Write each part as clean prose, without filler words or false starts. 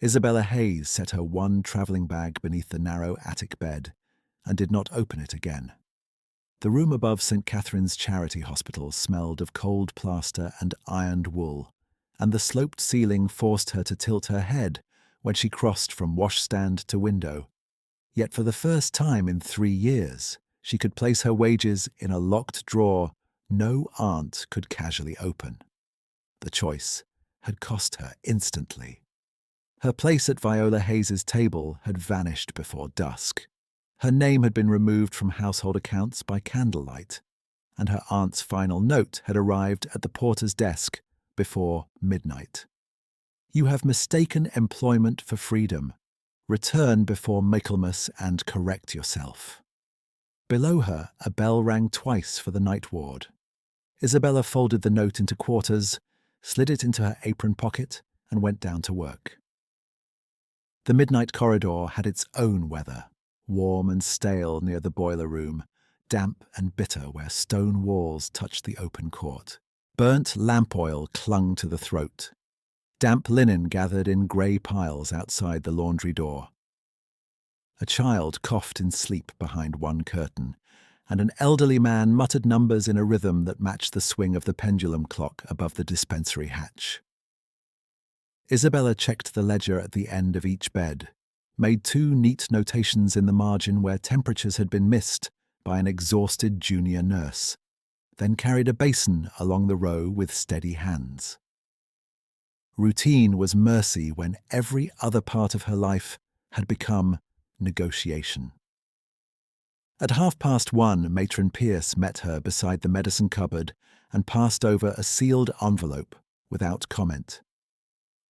Isabella Hayes set her one travelling bag beneath the narrow attic bed and did not open it again. The room above St. Catherine's Charity Hospital smelled of cold plaster and ironed wool, and the sloped ceiling forced her to tilt her head when she crossed from washstand to window. Yet for the first time in 3 years, she could place her wages in a locked drawer no aunt could casually open. The choice had cost her instantly. Her place at Viola Hayes's table had vanished before dusk. Her name had been removed from household accounts by candlelight, and her aunt's final note had arrived at the porter's desk before midnight. "You have mistaken employment for freedom. Return before Michaelmas and correct yourself." Below her, a bell rang twice for the night ward. Isabella folded the note into quarters, slid it into her apron pocket, and went down to work. The midnight corridor had its own weather, warm and stale near the boiler room, damp and bitter where stone walls touched the open court. Burnt lamp oil clung to the throat. Damp linen gathered in grey piles outside the laundry door. A child coughed in sleep behind one curtain, and an elderly man muttered numbers in a rhythm that matched the swing of the pendulum clock above the dispensary hatch. Isabella checked the ledger at the end of each bed, made 2 neat notations in the margin where temperatures had been missed by an exhausted junior nurse, then carried a basin along the row with steady hands. Routine was mercy when every other part of her life had become negotiation. At 1:30, Matron Pierce met her beside the medicine cupboard and passed over a sealed envelope without comment.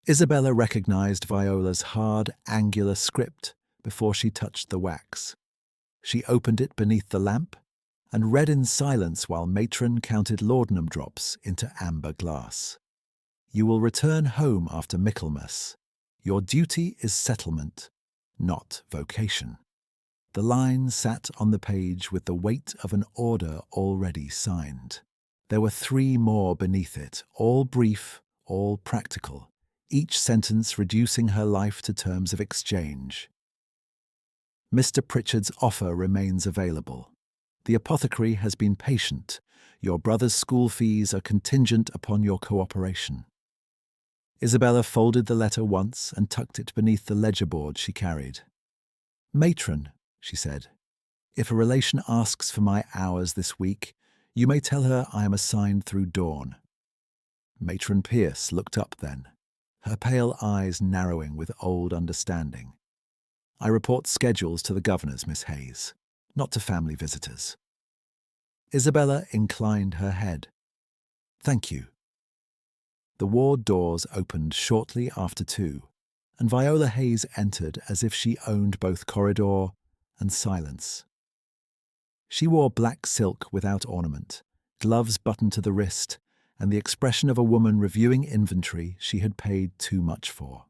Isabella recognized Viola's hard, angular script before she touched the wax. She opened it beneath the lamp and read in silence while Matron counted laudanum drops into amber glass. "You will return home after Michaelmas. Your duty is settlement, not vocation." The line sat on the page with the weight of an order already signed. There were 3 more beneath it, all brief, all practical, each sentence reducing her life to terms of exchange. "Mr. Pritchard's offer remains available. The apothecary has been patient. Your brother's school fees are contingent upon your cooperation." Isabella folded the letter once and tucked it beneath the ledger board she carried. "Matron," she said, "if a relation asks for my hours this week, you may tell her I am assigned through dawn." Matron Pierce looked up then, her pale eyes narrowing with old understanding. "I report schedules to the governors, Miss Hayes, not to family visitors." Isabella inclined her head. "Thank you." The ward doors opened shortly after 2, and Viola Hayes entered as if she owned both corridor and silence. She wore black silk without ornament, gloves buttoned to the wrist, and the expression of a woman reviewing inventory she had paid too much for.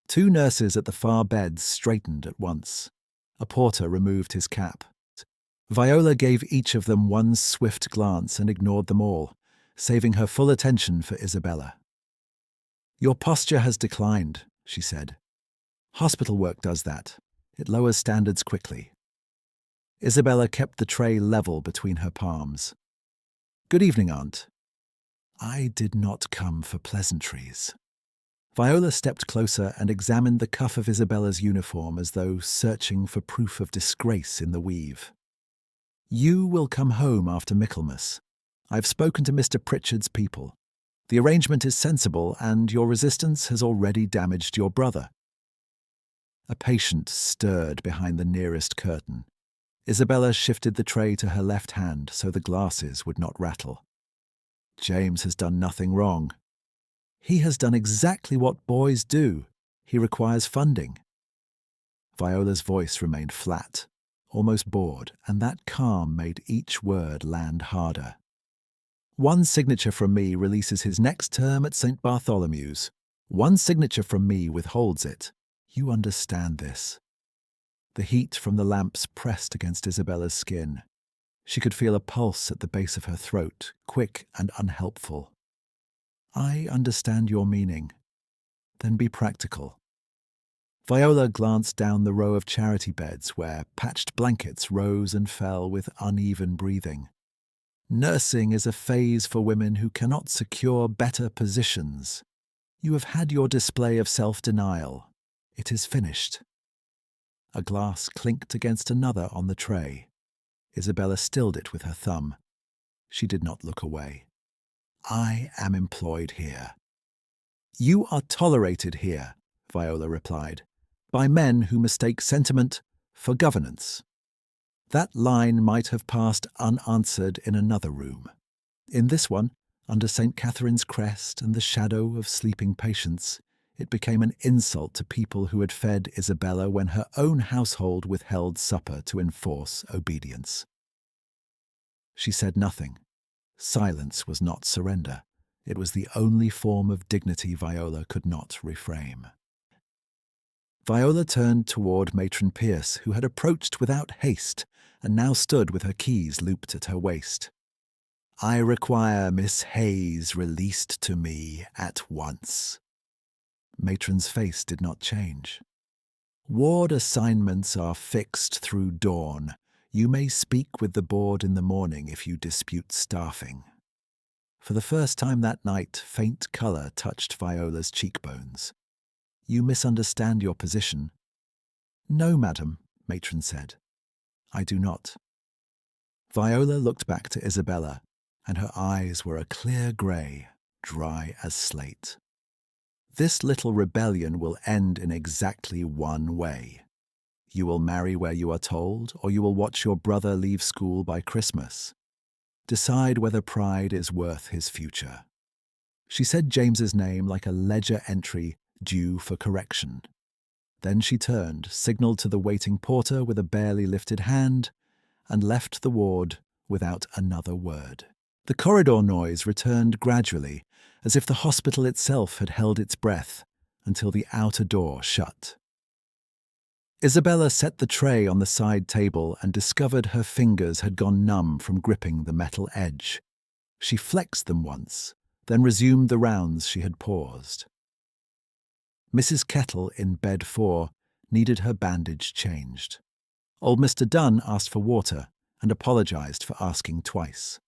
2 nurses at the far beds straightened at once. A porter removed his cap. Viola gave each of them one swift glance and ignored them all, saving her full attention for Isabella. "Your posture has declined," she said. "Hospital work does that. It lowers standards quickly." Isabella kept the tray level between her palms. "Good evening, Aunt." "I did not come for pleasantries." Viola stepped closer and examined the cuff of Isabella's uniform as though searching for proof of disgrace in the weave. "You will come home after Michaelmas. I've spoken to Mr. Pritchard's people. The arrangement is sensible, and your resistance has already damaged your brother." A patient stirred behind the nearest curtain. Isabella shifted the tray to her left hand so the glasses would not rattle. "James has done nothing wrong." "He has done exactly what boys do. He requires funding." Viola's voice remained flat, almost bored, and that calm made each word land harder. "One signature from me releases his next term at St. Bartholomew's. One signature from me withholds it. You understand this." The heat from the lamps pressed against Isabella's skin. She could feel a pulse at the base of her throat, quick and unhelpful. "I understand your meaning." Then be practical. Viola glanced down the row of charity beds where patched blankets rose and fell with uneven breathing. Nursing is a phase for women who cannot secure better positions. You have had your display of self-denial. It is finished. A glass clinked against another on the tray. Isabella stilled it with her thumb. She did not look away. I am employed here. You are tolerated here, Viola replied, by men who mistake sentiment for governance. That line might have passed unanswered in another room. In this one, under St. Catherine's crest and the shadow of sleeping patients, it became an insult to people who had fed Isabella when her own household withheld supper to enforce obedience. She said nothing. Silence was not surrender. It was the only form of dignity Viola could not reframe. Viola turned toward Matron Pierce, who had approached without haste and now stood with her keys looped at her waist. I require Miss Hayes released to me at once. Matron's face did not change. Ward assignments are fixed through dawn. You may speak with the board in the morning if you dispute staffing. For the first time that night, faint colour touched Viola's cheekbones. You misunderstand your position. No, madam, Matron said. I do not. Viola looked back to Isabella, and her eyes were a clear grey, dry as slate. This little rebellion will end in exactly one way. You will marry where you are told, or you will watch your brother leave school by Christmas. Decide whether Pride is worth his future. She said James's name like a ledger entry due for correction. Then she turned, signalled to the waiting porter with a barely lifted hand, and left the ward without another word. The corridor noise returned gradually, as if the hospital itself had held its breath until the outer door shut. Isabella set the tray on the side table and discovered her fingers had gone numb from gripping the metal edge. She flexed them once, then resumed the rounds she had paused. Mrs. Kettle, in bed 4, needed her bandage changed. Old Mr. Dunn asked for water and apologized for asking twice.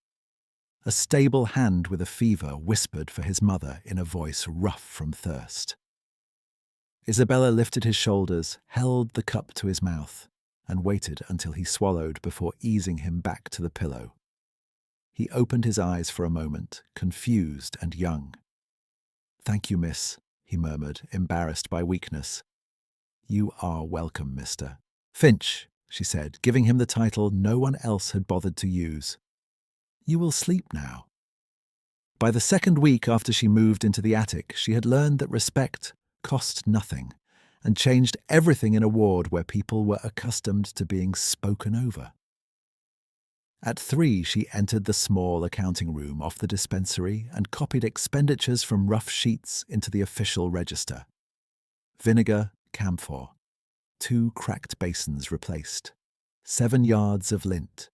A stable hand with a fever whispered for his mother in a voice rough from thirst. Isabella lifted his shoulders, held the cup to his mouth, and waited until he swallowed before easing him back to the pillow. He opened his eyes for a moment, confused and young. Thank you, miss, he murmured, embarrassed by weakness. You are welcome, mister. Finch, she said, giving him the title no one else had bothered to use. You will sleep now. By the second week after she moved into the attic, she had learned that respect cost nothing and changed everything in a ward where people were accustomed to being spoken over. At 3, she entered the small accounting room off the dispensary and copied expenditures from rough sheets into the official register. Vinegar, camphor. 2 cracked basins replaced. 7 yards of lint.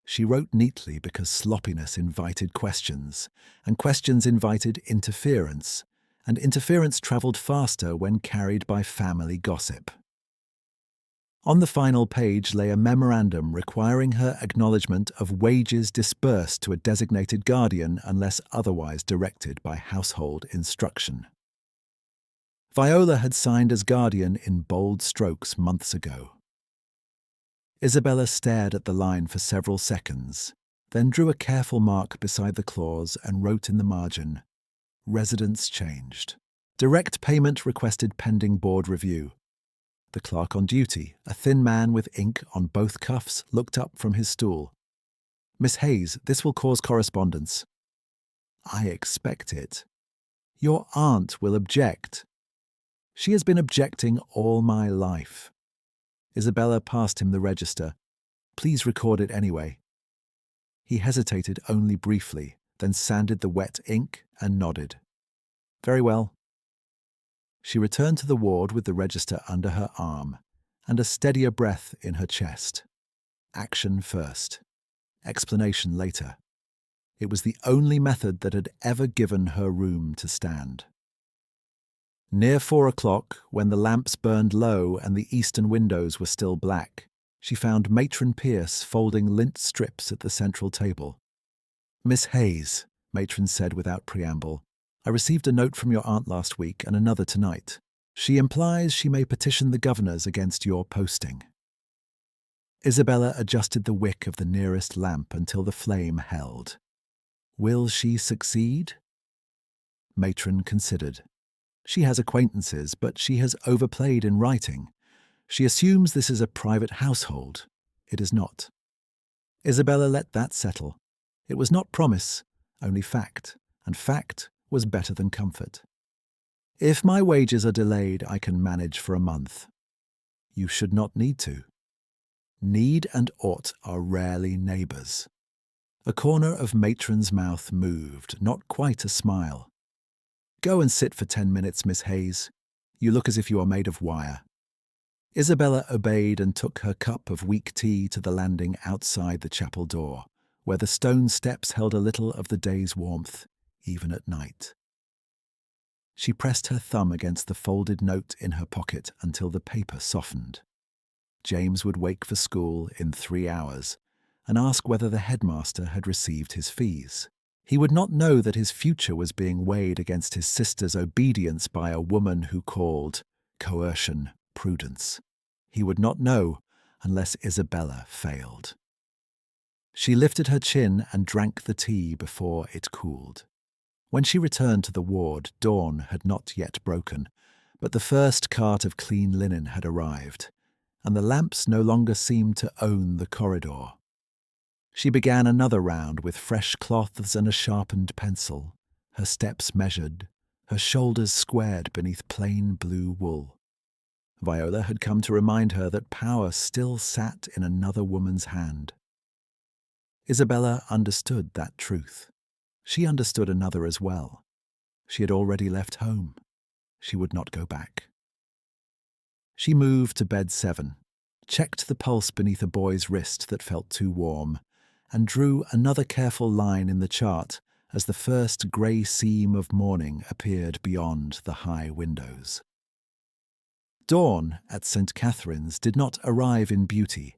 She wrote neatly because sloppiness invited questions, and questions invited interference, and interference travelled faster when carried by family gossip. On the final page lay a memorandum requiring her acknowledgement of wages disbursed to a designated guardian unless otherwise directed by household instruction. Viola had signed as guardian in bold strokes months ago. Isabella stared at the line for several seconds, then drew a careful mark beside the clause and wrote in the margin, Residence changed. Direct payment requested pending board review. The clerk on duty, a thin man with ink on both cuffs, looked up from his stool. Miss Hayes, this will cause correspondence. I expect it. Your aunt will object. She has been objecting all my life. Isabella passed him the register. Please record it anyway. He hesitated only briefly, then sanded the wet ink and nodded. Very well. She returned to the ward with the register under her arm and a steadier breath in her chest. Action first. Explanation later. It was the only method that had ever given her room to stand. Near 4 o'clock, when the lamps burned low and the eastern windows were still black, she found Matron Pierce folding lint strips at the central table. "Miss Hayes," Matron said without preamble, "I received a note from your aunt last week and another tonight. She implies she may petition the governors against your posting." Isabella adjusted the wick of the nearest lamp until the flame held. Will she succeed? Matron considered. She has acquaintances, but she has overplayed in writing. She assumes this is a private household. It is not. Isabella let that settle. It was not promise, only fact, and fact was better than comfort. "If my wages are delayed, I can manage for a month." "You should not need to." Need and ought are rarely neighbours. A corner of Matron's mouth moved, not quite a smile. "Go and sit for 10 minutes, Miss Hayes. You look as if you are made of wire." Isabella obeyed and took her cup of weak tea to the landing outside the chapel door, where the stone steps held a little of the day's warmth, even at night. She pressed her thumb against the folded note in her pocket until the paper softened. James would wake for school in 3 hours and ask whether the headmaster had received his fees. He would not know that his future was being weighed against his sister's obedience by a woman who called coercion prudence. He would not know unless Isabella failed. She lifted her chin and drank the tea before it cooled. When she returned to the ward, dawn had not yet broken, but the first cart of clean linen had arrived, and the lamps no longer seemed to own the corridor. She began another round with fresh cloths and a sharpened pencil, her steps measured, her shoulders squared beneath plain blue wool. Viola had come to remind her that power still sat in another woman's hand. Isabella understood that truth. She understood another as well. She had already left home. She would not go back. She moved to bed 7, checked the pulse beneath a boy's wrist that felt too warm, and drew another careful line in the chart as the first grey seam of morning appeared beyond the high windows. Dawn at St. Catherine's did not arrive in beauty.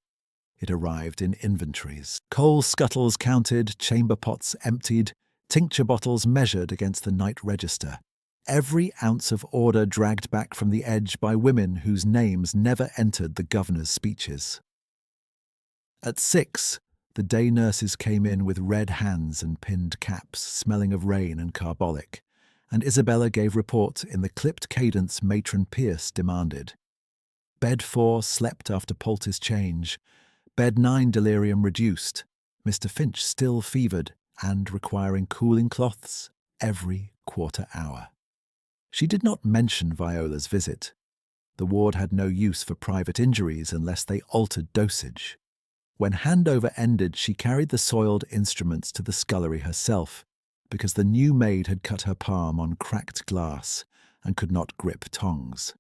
It arrived in inventories. Coal scuttles counted, chamber pots emptied, tincture bottles measured against the night register. Every ounce of order dragged back from the edge by women whose names never entered the governor's speeches. At 6, the day nurses came in with red hands and pinned caps, smelling of rain and carbolic, and Isabella gave report in the clipped cadence Matron Pierce demanded. Bed 4 slept after poultice change. Bed 9 delirium reduced. Mr. Finch still fevered and requiring cooling cloths every quarter hour. She did not mention Viola's visit. The ward had no use for private injuries unless they altered dosage. When handover ended, she carried the soiled instruments to the scullery herself, because the new maid had cut her palm on cracked glass and could not grip tongs.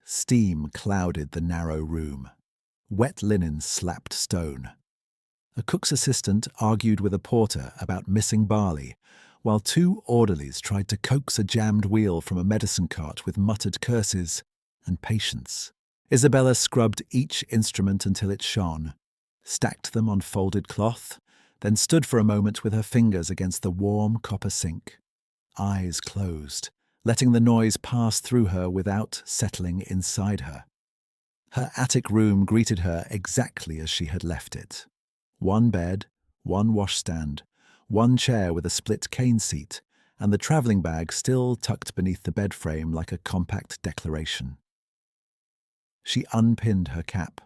Steam clouded the narrow room. Wet linen slapped stone. A cook's assistant argued with a porter about missing barley, while 2 orderlies tried to coax a jammed wheel from a medicine cart with muttered curses and patience. Isabella scrubbed each instrument until it shone, stacked them on folded cloth, then stood for a moment with her fingers against the warm copper sink, eyes closed, letting the noise pass through her without settling inside her. Her attic room greeted her exactly as she had left it. 1 bed, 1 washstand, 1 chair with a split cane seat, and the travelling bag still tucked beneath the bed frame like a compact declaration. She unpinned her cap,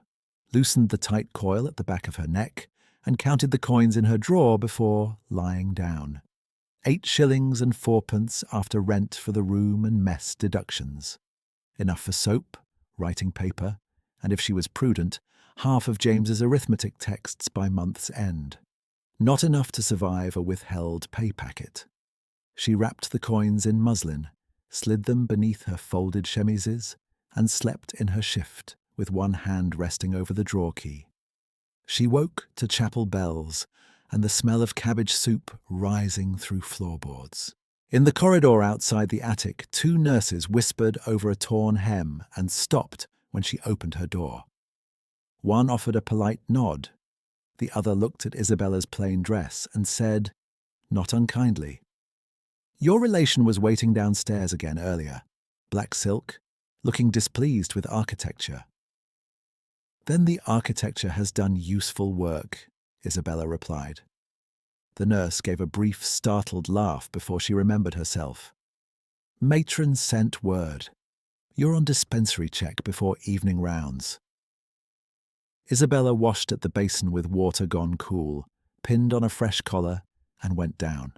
loosened the tight coil at the back of her neck, and counted the coins in her drawer before lying down. 8 shillings and 4pence after rent for the room and mess deductions. Enough for soap, writing paper, and if she was prudent, half of James's arithmetic texts by month's end. Not enough to survive a withheld pay packet. She wrapped the coins in muslin, slid them beneath her folded chemises, and slept in her shift with one hand resting over the drawer key. She woke to chapel bells and the smell of cabbage soup rising through floorboards. In the corridor outside the attic, two nurses whispered over a torn hem and stopped when she opened her door. One offered a polite nod. The other looked at Isabella's plain dress and said, not unkindly, "Your relation was waiting downstairs again earlier. Black silk, looking displeased with architecture." "Then the architecture has done useful work," Isabella replied. The nurse gave a brief, startled laugh before she remembered herself. "Matron sent word. You're on dispensary check before evening rounds." Isabella washed at the basin with water gone cool, pinned on a fresh collar, and went down.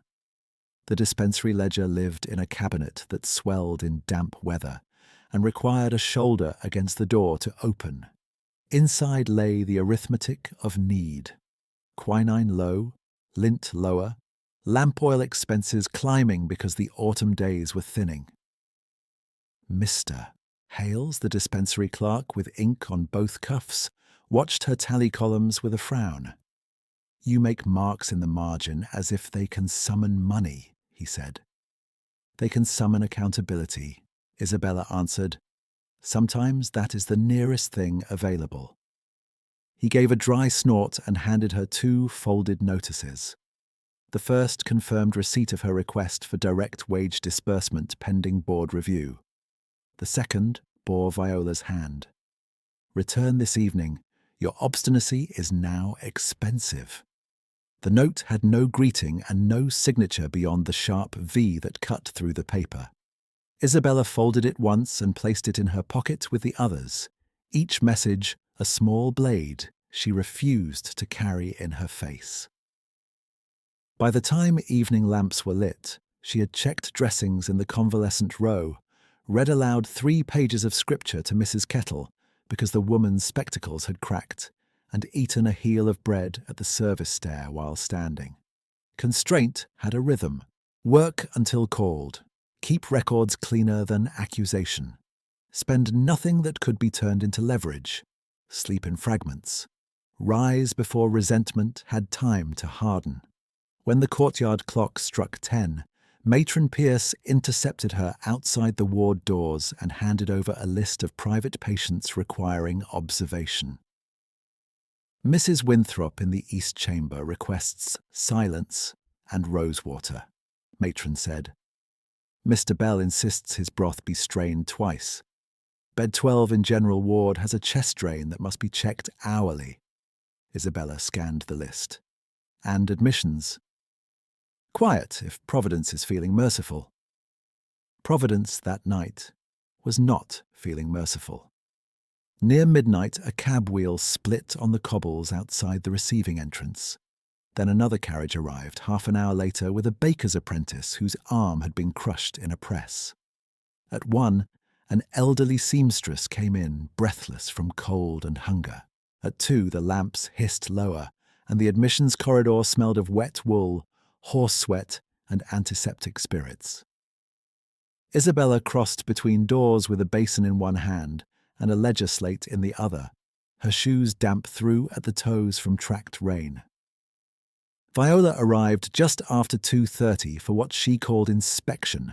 The dispensary ledger lived in a cabinet that swelled in damp weather and required a shoulder against the door to open. Inside lay the arithmetic of need. Quinine low, lint lower, lamp oil expenses climbing because the autumn days were thinning. Mr. Hales, the dispensary clerk with ink on both cuffs, watched her tally columns with a frown. "You make marks in the margin as if they can summon money," he said. "They can summon accountability," Isabella answered. "Sometimes that is the nearest thing available." He gave a dry snort and handed her two folded notices. The first confirmed receipt of her request for direct wage disbursement pending board review. The second bore Viola's hand. "Return this evening. Your obstinacy is now expensive." The note had no greeting and no signature beyond the sharp V that cut through the paper. Isabella folded it once and placed it in her pocket with the others, each message a small blade she refused to carry in her face. By the time evening lamps were lit, she had checked dressings in the convalescent row, read aloud 3 pages of scripture to Mrs. Kettle because the woman's spectacles had cracked, and eaten a heel of bread at the service stair while standing. Constraint had a rhythm. Work until called. Keep records cleaner than accusation. Spend nothing that could be turned into leverage. Sleep in fragments. Rise before resentment had time to harden. When the courtyard clock struck 10, Matron Pierce intercepted her outside the ward doors and handed over a list of private patients requiring observation. "Mrs. Winthrop in the East Chamber requests silence and rosewater," Matron said. "Mr. Bell insists his broth be strained twice. Bed 12 in General Ward has a chest drain that must be checked hourly." Isabella scanned the list. "And admissions. Quiet if Providence is feeling merciful." Providence that night was not feeling merciful. Near midnight, a cab wheel split on the cobbles outside the receiving entrance. Then another carriage arrived half an hour later with a baker's apprentice whose arm had been crushed in a press. At 1, an elderly seamstress came in, breathless from cold and hunger. At 2, the lamps hissed lower, and the admissions corridor smelled of wet wool, horse sweat, and antiseptic spirits. Isabella crossed between doors with a basin in one hand and a ledger slate in the other, her shoes damp through at the toes from tracked rain. Viola arrived just after 2:30 for what she called inspection,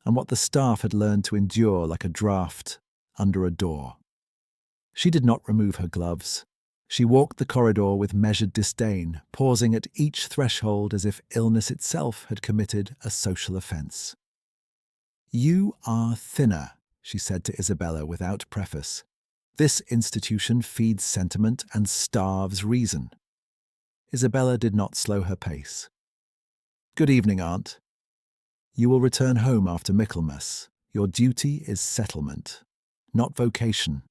and what the staff had learned to endure like a draft under a door. She did not remove her gloves. She walked the corridor with measured disdain, pausing at each threshold as if illness itself had committed a social offence. "You are thinner," she said to Isabella without preface. "This institution feeds sentiment and starves reason." Isabella did not slow her pace. "Good evening, Aunt. You will return home after Michaelmas. Your duty is settlement, not vocation."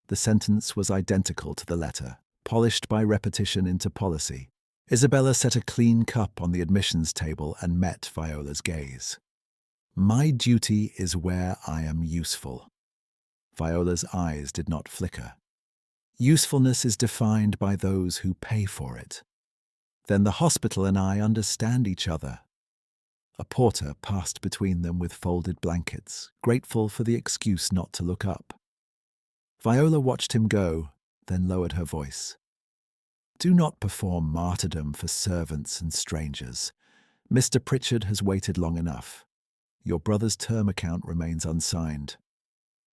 The sentence was identical to the letter, polished by repetition into policy. Isabella set a clean cup on the admissions table and met Viola's gaze. "My duty is where I am useful." Viola's eyes did not flicker. "Usefulness is defined by those who pay for it. Then the hospital and I understand each other." A porter passed between them with folded blankets, grateful for the excuse not to look up. Viola watched him go, then lowered her voice. "Do not perform martyrdom for servants and strangers. Mr. Pritchard has waited long enough. Your brother's term account remains unsigned.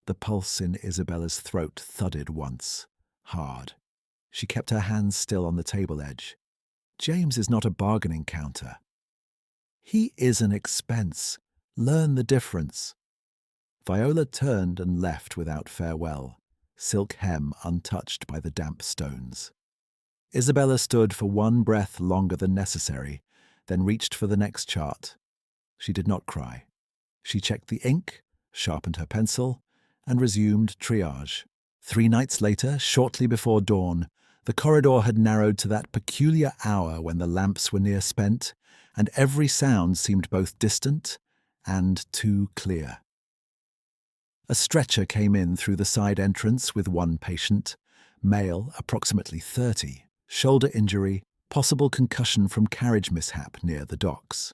The pulse in Isabella's throat thudded once, hard. She kept her hands still on the table edge. James is not a bargaining counter. He is an expense. Learn the difference. Viola turned and left without farewell, silk hem untouched by the damp stones. Isabella stood for one breath longer than necessary, then reached for the next chart. She did not cry. She checked the ink, sharpened her pencil, and resumed triage. 3 nights later, shortly before dawn, the corridor had narrowed to that peculiar hour when the lamps were near spent, and every sound seemed both distant and too clear. A stretcher came in through the side entrance with one patient, male, approximately 30, shoulder injury, possible concussion from carriage mishap near the docks.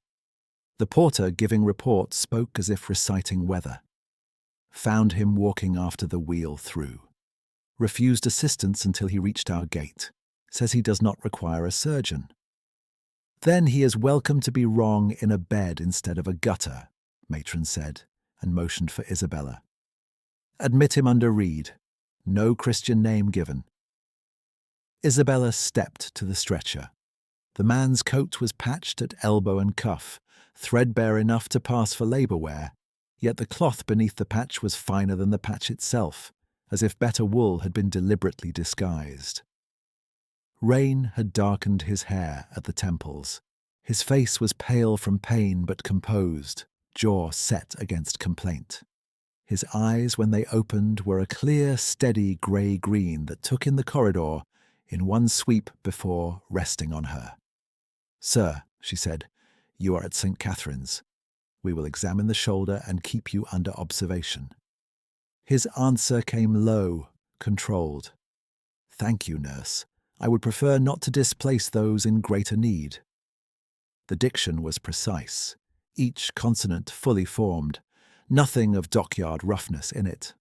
The porter, giving report, spoke as if reciting weather. Found him walking after the wheel through. Refused assistance until he reached our gate. Says he does not require a surgeon. Then he is welcome to be wrong in a bed instead of a gutter, matron said, and motioned for Isabella. Admit him under Reed. No Christian name given. Isabella stepped to the stretcher. The man's coat was patched at elbow and cuff, threadbare enough to pass for labour wear, yet the cloth beneath the patch was finer than the patch itself, as if better wool had been deliberately disguised. Rain had darkened his hair at the temples. His face was pale from pain but composed, jaw set against complaint. His eyes, when they opened, were a clear, steady grey-green that took in the corridor in one sweep before resting on her. "Sir," she said, "you are at St. Catherine's. We will examine the shoulder and keep you under observation." His answer came low, controlled. "Thank you, nurse. I would prefer not to displace those in greater need." The diction was precise, each consonant fully formed, nothing of dockyard roughness in it.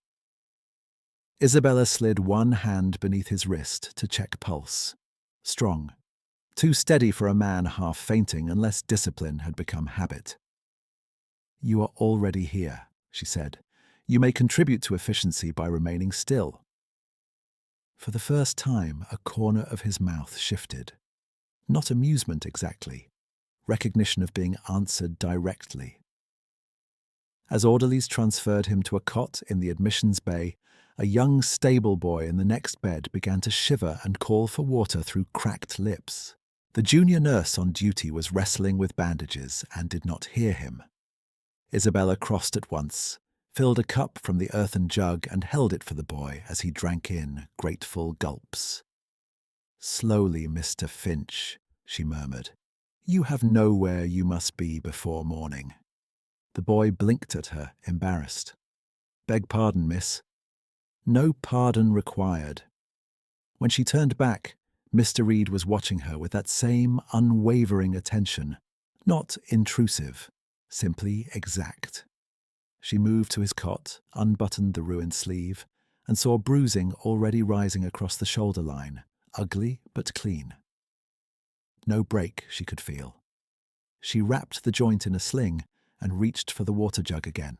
Isabella slid one hand beneath his wrist to check pulse. Strong. Too steady for a man half fainting unless discipline had become habit. "You are already here," she said. "You may contribute to efficiency by remaining still." For the first time, a corner of his mouth shifted. Not amusement exactly. Recognition of being answered directly. As orderlies transferred him to a cot in the admissions bay, a young stable boy in the next bed began to shiver and call for water through cracked lips. The junior nurse on duty was wrestling with bandages and did not hear him. Isabella crossed at once, filled a cup from the earthen jug and held it for the boy as he drank in grateful gulps. "Slowly, Mr. Finch," she murmured. "You have nowhere you must be before morning." The boy blinked at her, embarrassed. "Beg pardon, miss." No pardon required. When she turned back, Mr. Reed was watching her with that same unwavering attention, not intrusive, simply exact. She moved to his cot, unbuttoned the ruined sleeve, and saw bruising already rising across the shoulder line, ugly but clean. No break, she could feel. She wrapped the joint in a sling and reached for the water jug again.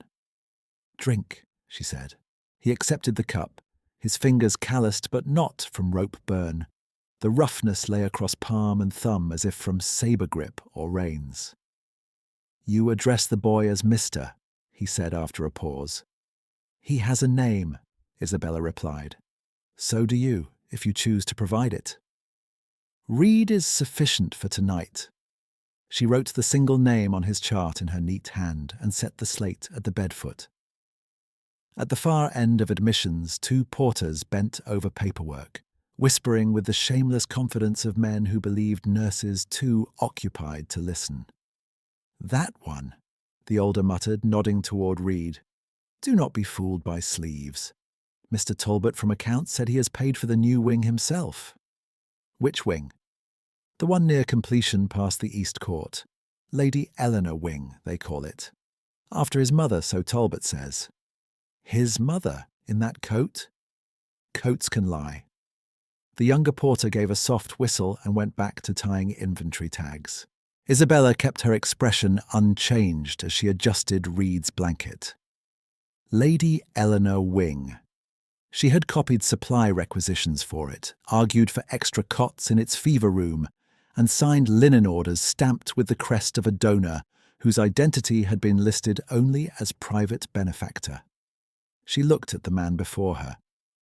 "Drink," she said. He accepted the cup, his fingers calloused but not from rope burn. The roughness lay across palm and thumb as if from saber grip or reins. "You address the boy as Mr.," he said after a pause. "He has a name," Isabella replied. "So do you, if you choose to provide it." "Reed is sufficient for tonight." She wrote the single name on his chart in her neat hand and set the slate at the bedfoot. At the far end of admissions, 2 porters bent over paperwork, whispering with the shameless confidence of men who believed nurses too occupied to listen. "That one," the older muttered, nodding toward Reed. "Do not be fooled by sleeves. Mr. Talbot from accounts said he has paid for the new wing himself." "Which wing?" "The one near completion past the East Court. Lady Eleanor Wing, they call it. After his mother, so Talbot says." "His mother? In that coat?" "Coats can lie." The younger porter gave a soft whistle and went back to tying inventory tags. Isabella kept her expression unchanged as she adjusted Reed's blanket. Lady Eleanor Wing. She had copied supply requisitions for it, argued for extra cots in its fever room, and signed linen orders stamped with the crest of a donor whose identity had been listed only as private benefactor. She looked at the man before her.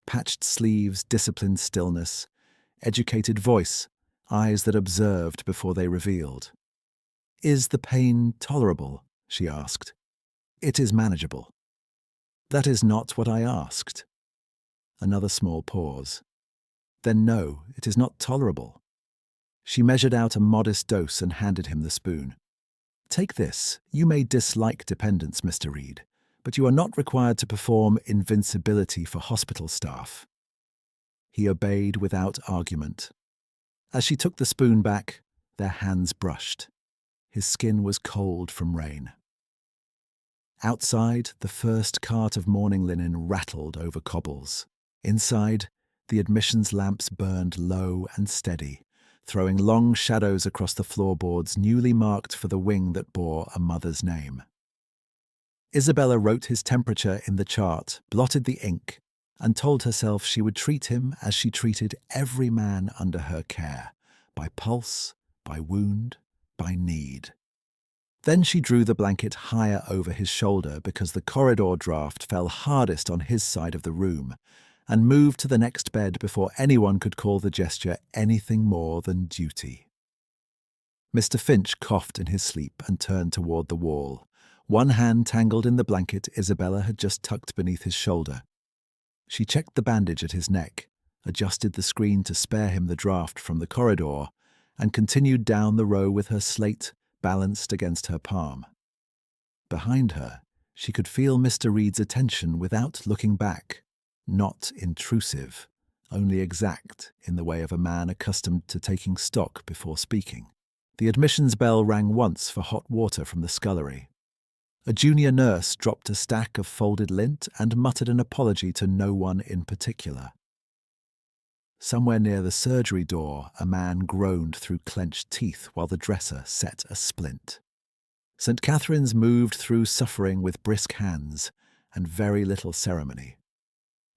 Patched sleeves, disciplined stillness, educated voice, eyes that observed before they revealed. "Is the pain tolerable?" she asked. "It is manageable." "That is not what I asked." Another small pause. "Then no, it is not tolerable." She measured out a modest dose and handed him the spoon. "Take this. You may dislike dependence, Mr. Reed, but you are not required to perform invincibility for hospital staff." He obeyed without argument. As she took the spoon back, their hands brushed. His skin was cold from rain. Outside, the first cart of mourning linen rattled over cobbles. Inside, the admissions lamps burned low and steady, throwing long shadows across the floorboards newly marked for the wing that bore a mother's name. Isabella wrote his temperature in the chart, blotted the ink, and told herself she would treat him as she treated every man under her care, by pulse, by wound, by need. Then she drew the blanket higher over his shoulder because the corridor draft fell hardest on his side of the room, and moved to the next bed before anyone could call the gesture anything more than duty. Mr. Finch coughed in his sleep and turned toward the wall, one hand tangled in the blanket Isabella had just tucked beneath his shoulder. She checked the bandage at his neck, adjusted the screen to spare him the draft from the corridor, and continued down the row with her slate balanced against her palm. Behind her, she could feel Mr. Reed's attention without looking back, not intrusive, only exact in the way of a man accustomed to taking stock before speaking. The admissions bell rang once for hot water from the scullery. A junior nurse dropped a stack of folded lint and muttered an apology to no one in particular. Somewhere near the surgery door, a man groaned through clenched teeth while the dresser set a splint. St. Catherine's moved through suffering with brisk hands and very little ceremony.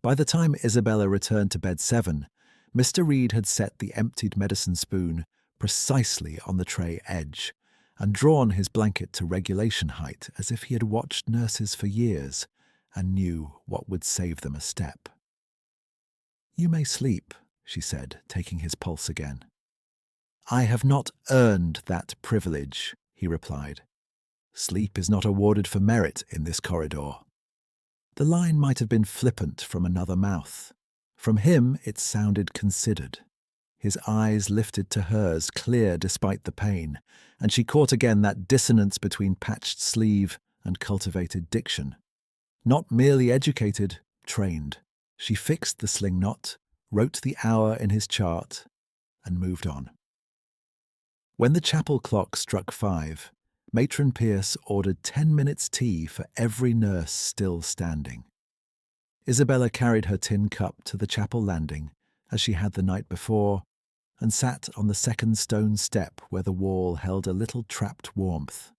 By the time Isabella returned to bed 7, Mr. Reed had set the emptied medicine spoon precisely on the tray edge and drawn his blanket to regulation height as if he had watched nurses for years and knew what would save them a step. "You may sleep," she said, taking his pulse again. "I have not earned that privilege," he replied. "Sleep is not awarded for merit in this corridor." The line might have been flippant from another mouth. From him it sounded considered. His eyes lifted to hers, clear despite the pain, and she caught again that dissonance between patched sleeve and cultivated diction. Not merely educated, trained. She fixed the sling knot, wrote the hour in his chart, and moved on. When the chapel clock struck 5, Matron Pierce ordered 10 minutes tea for every nurse still standing. Isabella carried her tin cup to the chapel landing, as she had the night before, and sat on the second stone step where the wall held a little trapped warmth.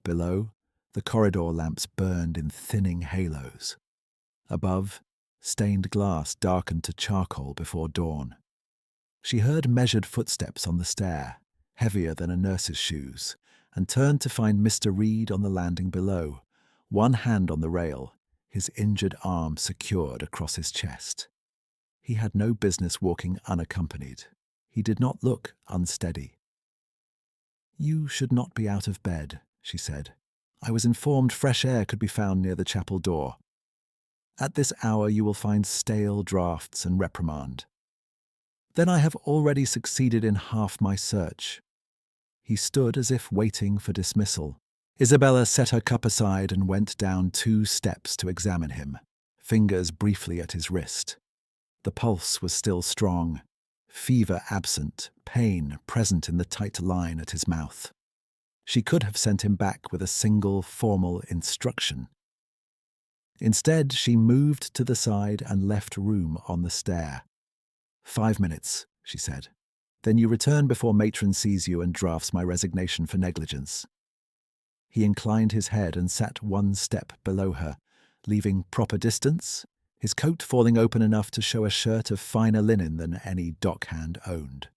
Below, the corridor lamps burned in thinning halos. Above, stained glass darkened to charcoal before dawn. She heard measured footsteps on the stair, heavier than a nurse's shoes, and turned to find Mr. Reed on the landing below, one hand on the rail, his injured arm secured across his chest. He had no business walking unaccompanied. He did not look unsteady. "You should not be out of bed," she said. "I was informed fresh air could be found near the chapel door. At this hour you will find stale draughts and reprimand. Then I have already succeeded in half my search." He stood as if waiting for dismissal. Isabella set her cup aside and went down 2 steps to examine him, fingers briefly at his wrist. The pulse was still strong, fever absent, pain present in the tight line at his mouth. She could have sent him back with a single formal instruction. Instead, she moved to the side and left room on the stair. 5 minutes, she said. Then you return before matron sees you and drafts my resignation for negligence. He inclined his head and sat one step below her, leaving proper distance, his coat falling open enough to show a shirt of finer linen than any dockhand owned.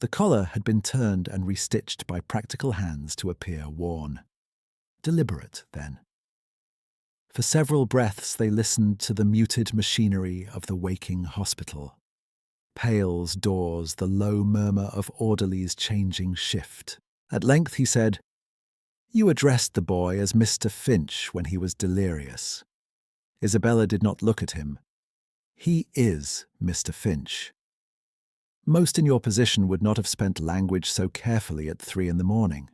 The collar had been turned and restitched by practical hands to appear worn. Deliberate, then. For several breaths they listened to the muted machinery of the waking hospital. Pails, doors, the low murmur of orderlies changing shift. At length he said, "You addressed the boy as Mr. Finch when he was delirious." Isabella did not look at him. "He is Mr. Finch. Most in your position would not have spent language so carefully at 3 a.m.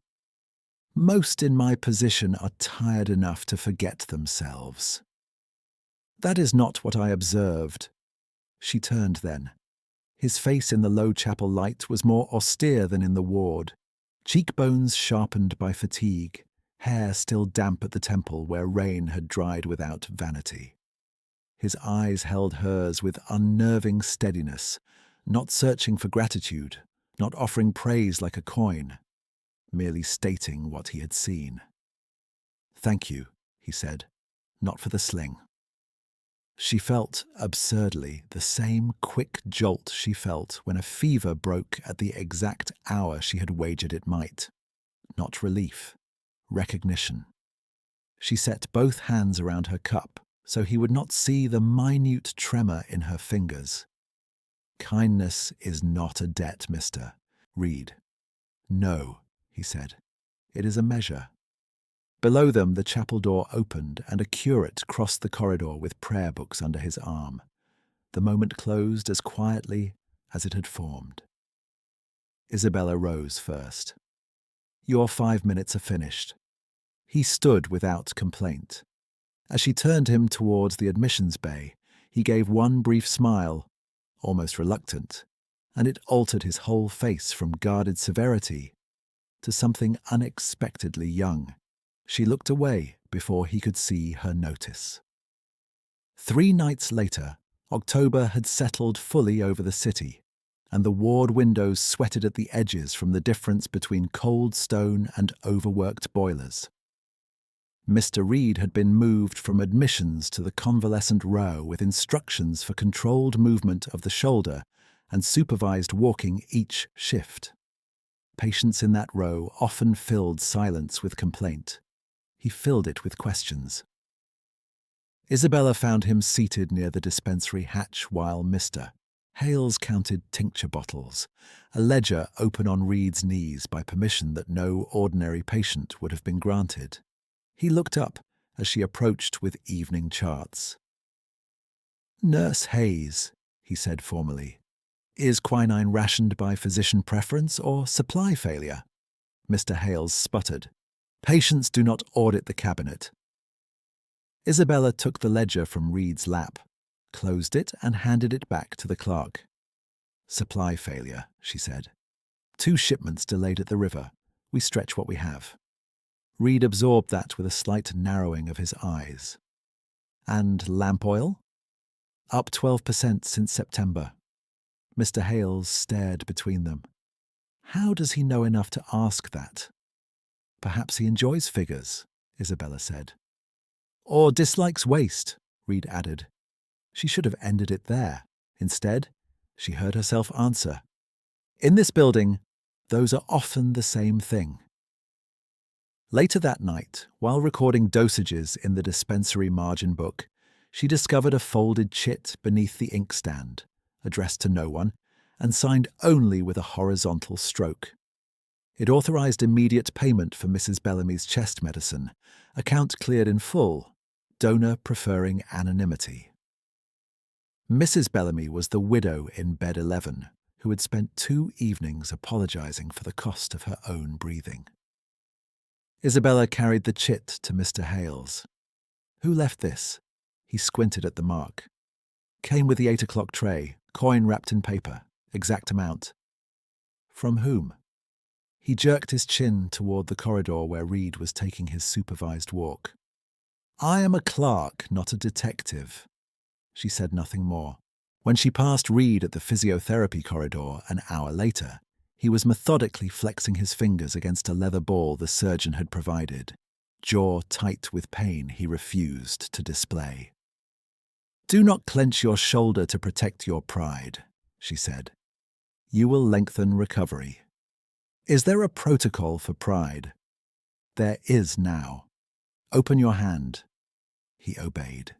Most in my position are tired enough to forget themselves. That is not what I observed." She turned then. His face in the low chapel light was more austere than in the ward, cheekbones sharpened by fatigue, hair still damp at the temple where rain had dried without vanity. His eyes held hers with unnerving steadiness, not searching for gratitude, not offering praise like a coin, merely stating what he had seen. "Thank you," he said, "not for the sling." She felt, absurdly, the same quick jolt she felt when a fever broke at the exact hour she had wagered it might. Not relief, recognition. She set both hands around her cup so he would not see the minute tremor in her fingers. "Kindness is not a debt, Mr. Reed." "No," he said. "It is a measure." Below them the chapel door opened and a curate crossed the corridor with prayer books under his arm. The moment closed as quietly as it had formed. Isabella rose first. "Your 5 minutes are finished." He stood without complaint. As she turned him towards the admissions bay, he gave one brief smile, almost reluctant, and it altered his whole face from guarded severity to something unexpectedly young. She looked away before he could see her notice. 3 nights later, October had settled fully over the city, and the ward windows sweated at the edges from the difference between cold stone and overworked boilers. Mr. Reed had been moved from admissions to the convalescent row with instructions for controlled movement of the shoulder and supervised walking each shift. Patients in that row often filled silence with complaint. He filled it with questions. Isabella found him seated near the dispensary hatch while Mr. Hales counted tincture bottles, a ledger open on Reed's knees by permission that no ordinary patient would have been granted. He looked up as she approached with evening charts. "Nurse Hayes," he said formally, "is quinine rationed by physician preference or supply failure?" Mr. Hales sputtered. "Patients do not audit the cabinet." Isabella took the ledger from Reed's lap, closed it and handed it back to the clerk. "Supply failure," she said. "2 shipments delayed at the river. We stretch what we have." Reed absorbed that with a slight narrowing of his eyes. "And lamp oil?" "Up 12% since September." Mr. Hales stared between them. How does he know enough to ask that? "Perhaps he enjoys figures," Isabella said. "Or dislikes waste," Reed added. She should have ended it there. Instead, she heard herself answer, "In this building, those are often the same thing." Later that night, while recording dosages in the dispensary margin book, she discovered a folded chit beneath the inkstand, addressed to no one, and signed only with a horizontal stroke. It authorized immediate payment for Mrs. Bellamy's chest medicine, account cleared in full, donor preferring anonymity. Mrs. Bellamy was the widow in bed 11, who had spent 2 evenings apologizing for the cost of her own breathing. Isabella carried the chit to Mr. Hales. "Who left this?" He squinted at the mark. "Came with the 8 o'clock tray, coin wrapped in paper, exact amount." "From whom?" He jerked his chin toward the corridor where Reed was taking his supervised walk. "I am a clerk, not a detective." She said nothing more. When she passed Reed at the physiotherapy corridor an hour later, he was methodically flexing his fingers against a leather ball the surgeon had provided, jaw tight with pain he refused to display. "Do not clench your shoulder to protect your pride," she said. "You will lengthen recovery." "Is there a protocol for pride?" "There is now. Open your hand." He obeyed.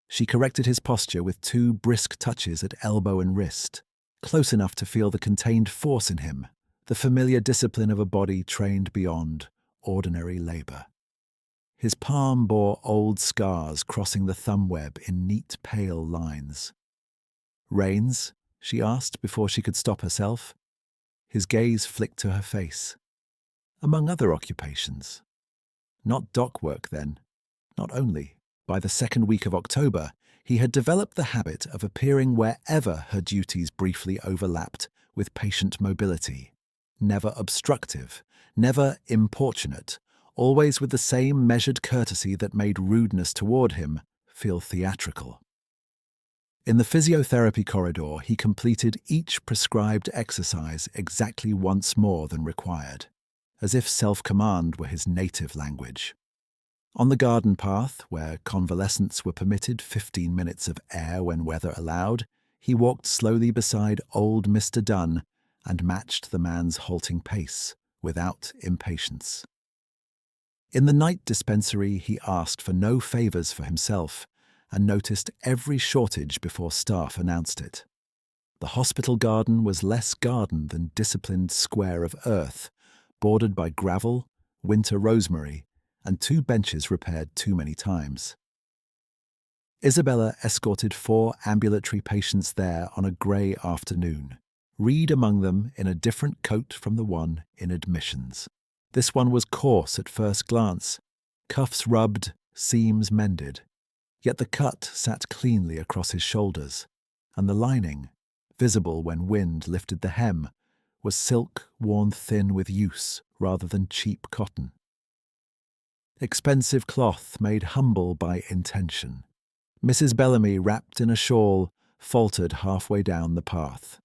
She corrected his posture with 2 brisk touches at elbow and wrist, close enough to feel the contained force in him, the familiar discipline of a body trained beyond ordinary labor. His palm bore old scars crossing the thumb web in neat pale lines. "Rains?" she asked before she could stop herself. His gaze flicked to her face. "Among other occupations." Not dock work, then. Not only. By the second week of October, he had developed the habit of appearing wherever her duties briefly overlapped with patient mobility. Never obstructive, never importunate, always with the same measured courtesy that made rudeness toward him feel theatrical. In the physiotherapy corridor, he completed each prescribed exercise exactly once more than required, as if self-command were his native language. On the garden path, where convalescents were permitted 15 minutes of air when weather allowed, he walked slowly beside old Mr. Dunn and matched the man's halting pace, without impatience. In the night dispensary, he asked for no favors for himself and noticed every shortage before staff announced it. The hospital garden was less garden than disciplined square of earth, bordered by gravel, winter rosemary, and 2 benches repaired too many times. Isabella escorted 4 ambulatory patients there on a grey afternoon, Reed among them in a different coat from the one in admissions. This one was coarse at first glance, cuffs rubbed, seams mended. Yet the cut sat cleanly across his shoulders, and the lining, visible when wind lifted the hem, was silk worn thin with use rather than cheap cotton. Expensive cloth made humble by intention. Mrs. Bellamy, wrapped in a shawl, faltered halfway down the path.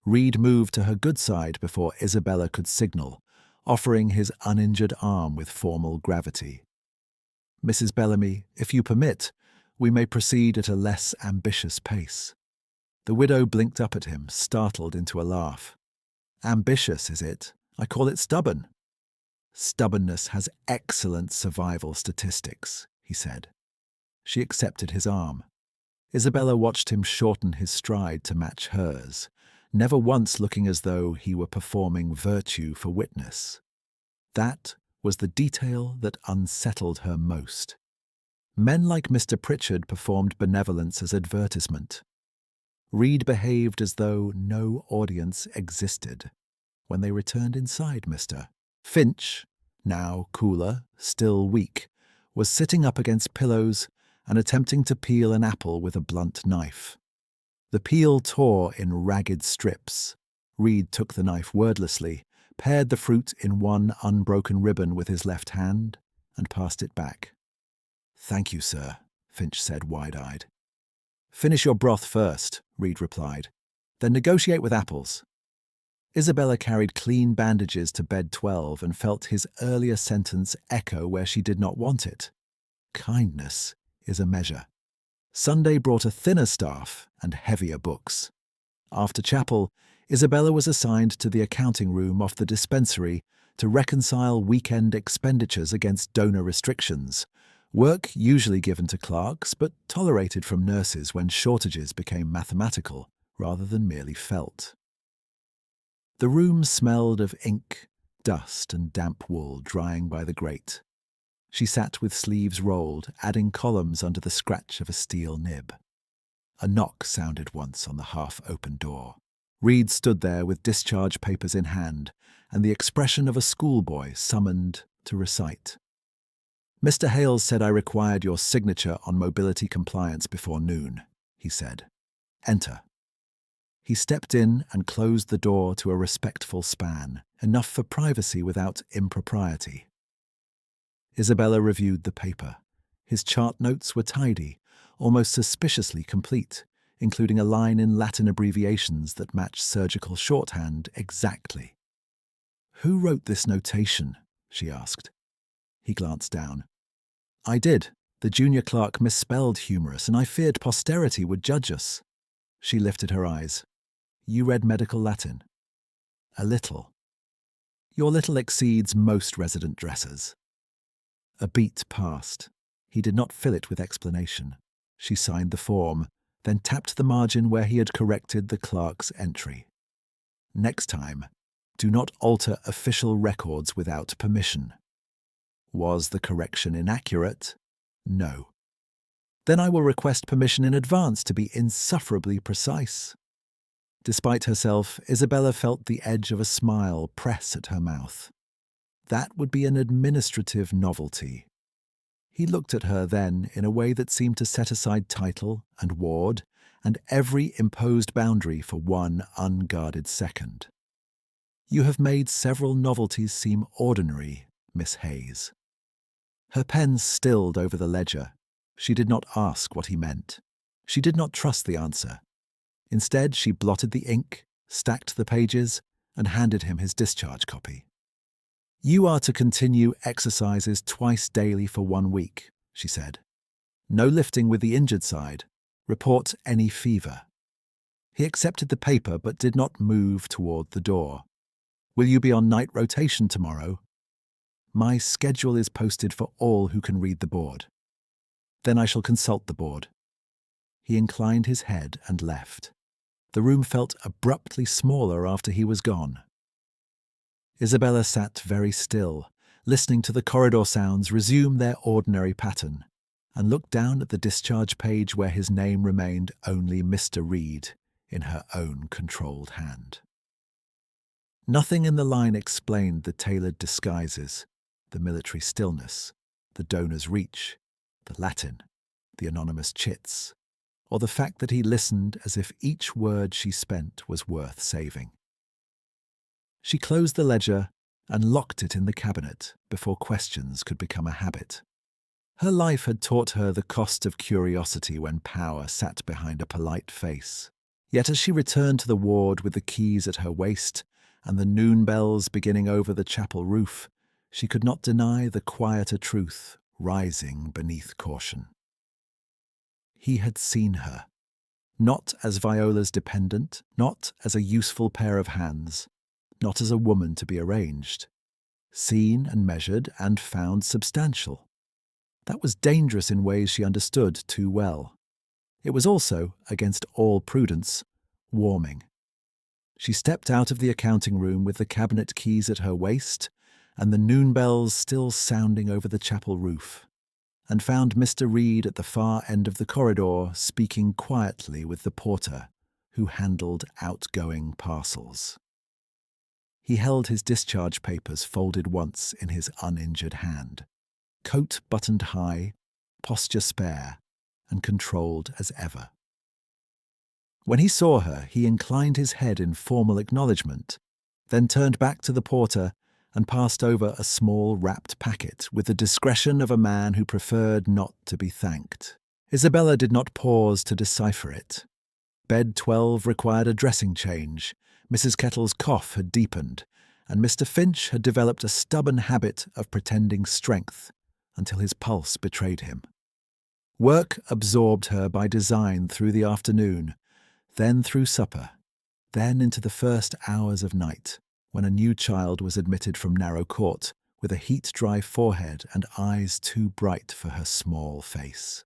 Reed moved to her good side before Isabella could signal, offering his uninjured arm with formal gravity. "Mrs. Bellamy, if you permit, we may proceed at a less ambitious pace." The widow blinked up at him, startled into a laugh. "Ambitious, is it? I call it stubborn." "Stubbornness has excellent survival statistics," he said. She accepted his arm. Isabella watched him shorten his stride to match hers, never once looking as though he were performing virtue for witness. That was the detail that unsettled her most. Men like Mr. Pritchard performed benevolence as advertisement. Reed behaved as though no audience existed. When they returned inside, Mr. Finch, now cooler, still weak, was sitting up against pillows and attempting to peel an apple with a blunt knife. The peel tore in ragged strips. Reed took the knife wordlessly, pared the fruit in one unbroken ribbon with his left hand, and passed it back. "Thank you, sir," Finch said wide-eyed. "Finish your broth first," Reed replied. "Then negotiate with apples." Isabella carried clean bandages to bed 12 and felt his earlier sentence echo where she did not want it. Kindness is a measure. Sunday brought a thinner staff and heavier books. After chapel, Isabella was assigned to the accounting room off the dispensary to reconcile weekend expenditures against donor restrictions, work usually given to clerks but tolerated from nurses when shortages became mathematical rather than merely felt. The room smelled of ink, dust, and damp wool drying by the grate. She sat with sleeves rolled, adding columns under the scratch of a steel nib. A knock sounded once on the half-open door. Reed stood there with discharge papers in hand and the expression of a schoolboy summoned to recite. "Mr. Hales said I required your signature on mobility compliance before noon," he said. "Enter." He stepped in and closed the door to a respectful span, enough for privacy without impropriety. Isabella reviewed the paper. His chart notes were tidy, almost suspiciously complete, including a line in Latin abbreviations that matched surgical shorthand exactly. "Who wrote this notation?" she asked. He glanced down. "I did. The junior clerk misspelled humorous, and I feared posterity would judge us." She lifted her eyes. "You read medical Latin?" "A little." "Your little exceeds most resident dressers." A beat passed. He did not fill it with explanation. She signed the form, then tapped the margin where he had corrected the clerk's entry. "Next time, do not alter official records without permission." Was the correction inaccurate? No. "Then I will request permission in advance to be insufferably precise." Despite herself, Isabella felt the edge of a smile press at her mouth. That would be an administrative novelty. He looked at her then in a way that seemed to set aside title and ward and every imposed boundary for one unguarded second. "You have made several novelties seem ordinary, Miss Hayes." Her pen stilled over the ledger. She did not ask what he meant. She did not trust the answer. Instead, she blotted the ink, stacked the pages, and handed him his discharge copy. "You are to continue exercises twice daily for 1 week," she said. "No lifting with the injured side. Report any fever." He accepted the paper but did not move toward the door. "Will you be on night rotation tomorrow?" "My schedule is posted for all who can read the board." "Then I shall consult the board." He inclined his head and left. The room felt abruptly smaller after he was gone. Isabella sat very still, listening to the corridor sounds resume their ordinary pattern, and looked down at the discharge page where his name remained only Mr. Reed in her own controlled hand. Nothing in the line explained the tailored disguises, the military stillness, the donor's reach, the Latin, the anonymous chits, or the fact that he listened as if each word she spent was worth saving. She closed the ledger and locked it in the cabinet before questions could become a habit. Her life had taught her the cost of curiosity when power sat behind a polite face. Yet as she returned to the ward with the keys at her waist and the noon bells beginning over the chapel roof, she could not deny the quieter truth rising beneath caution. He had seen her, not as Viola's dependent, not as a useful pair of hands, not as a woman to be arranged. Seen and measured and found substantial. That was dangerous in ways she understood too well. It was also, against all prudence, warming. She stepped out of the accounting room with the cabinet keys at her waist and the noon bells still sounding over the chapel roof, and found Mr. Reed at the far end of the corridor speaking quietly with the porter, who handled outgoing parcels. He held his discharge papers folded once in his uninjured hand, coat buttoned high, posture spare, and controlled as ever. When he saw her, he inclined his head in formal acknowledgement, then turned back to the porter and passed over a small wrapped packet with the discretion of a man who preferred not to be thanked. Isabella did not pause to decipher it. Bed 12 required a dressing change, Mrs. Kettle's cough had deepened, and Mr. Finch had developed a stubborn habit of pretending strength until his pulse betrayed him. Work absorbed her by design through the afternoon, then through supper, then into the first hours of night, when a new child was admitted from Narrow Court with a heat-dry forehead and eyes too bright for her small face.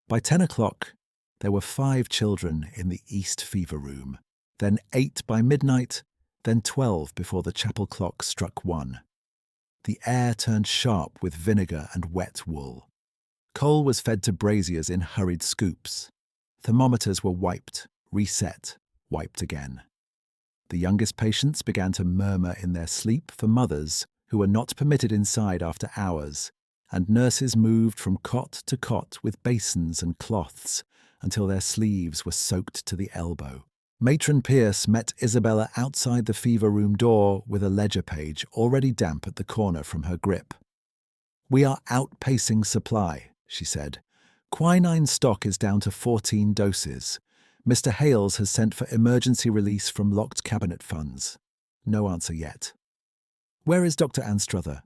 By 10 o'clock, there were 5 children in the East Fever Room, then 8 by midnight, then 12 before the chapel clock struck 1. The air turned sharp with vinegar and wet wool. Coal was fed to braziers in hurried scoops. Thermometers were wiped, reset, wiped again. The youngest patients began to murmur in their sleep for mothers who were not permitted inside after hours, and nurses moved from cot to cot with basins and cloths until their sleeves were soaked to the elbow. Matron Pierce met Isabella outside the fever room door with a ledger page already damp at the corner from her grip. "We are outpacing supply," she said. "Quinine stock is down to 14 doses. Mr. Hales has sent for emergency release from locked cabinet funds. No answer yet. Where is Dr. Anstruther?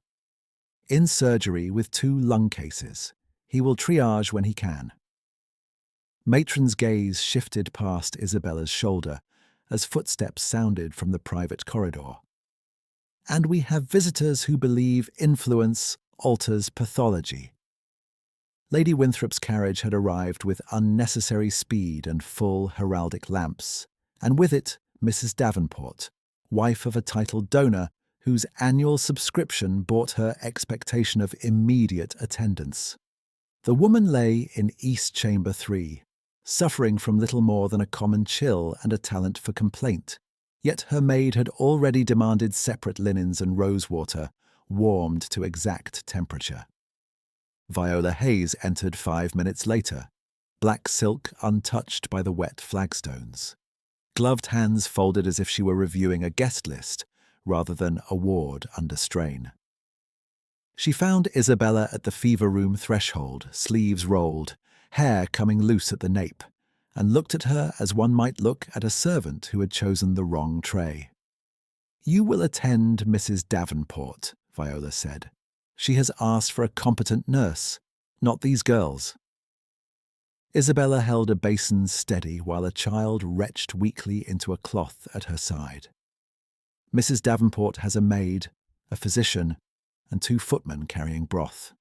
In surgery with 2 lung cases. He will triage when he can. Matron's gaze shifted past Isabella's shoulder as footsteps sounded from the private corridor. And we have visitors who believe influence alters pathology. Lady Winthrop's carriage had arrived with unnecessary speed and full heraldic lamps, and with it Mrs. Davenport, wife of a titled donor whose annual subscription brought her expectation of immediate attendance. The woman lay in East Chamber 3, suffering from little more than a common chill and a talent for complaint, yet her maid had already demanded separate linens and rosewater, warmed to exact temperature. Viola Hayes entered 5 minutes later, black silk untouched by the wet flagstones. Gloved hands folded as if she were reviewing a guest list rather than a ward under strain. She found Isabella at the fever room threshold, sleeves rolled, hair coming loose at the nape, and looked at her as one might look at a servant who had chosen the wrong tray. "You will attend Mrs. Davenport," Viola said. "She has asked for a competent nurse, not these girls." Isabella held a basin steady while a child retched weakly into a cloth at her side. "Mrs. Davenport has a maid, a physician, and 2 footmen carrying broth.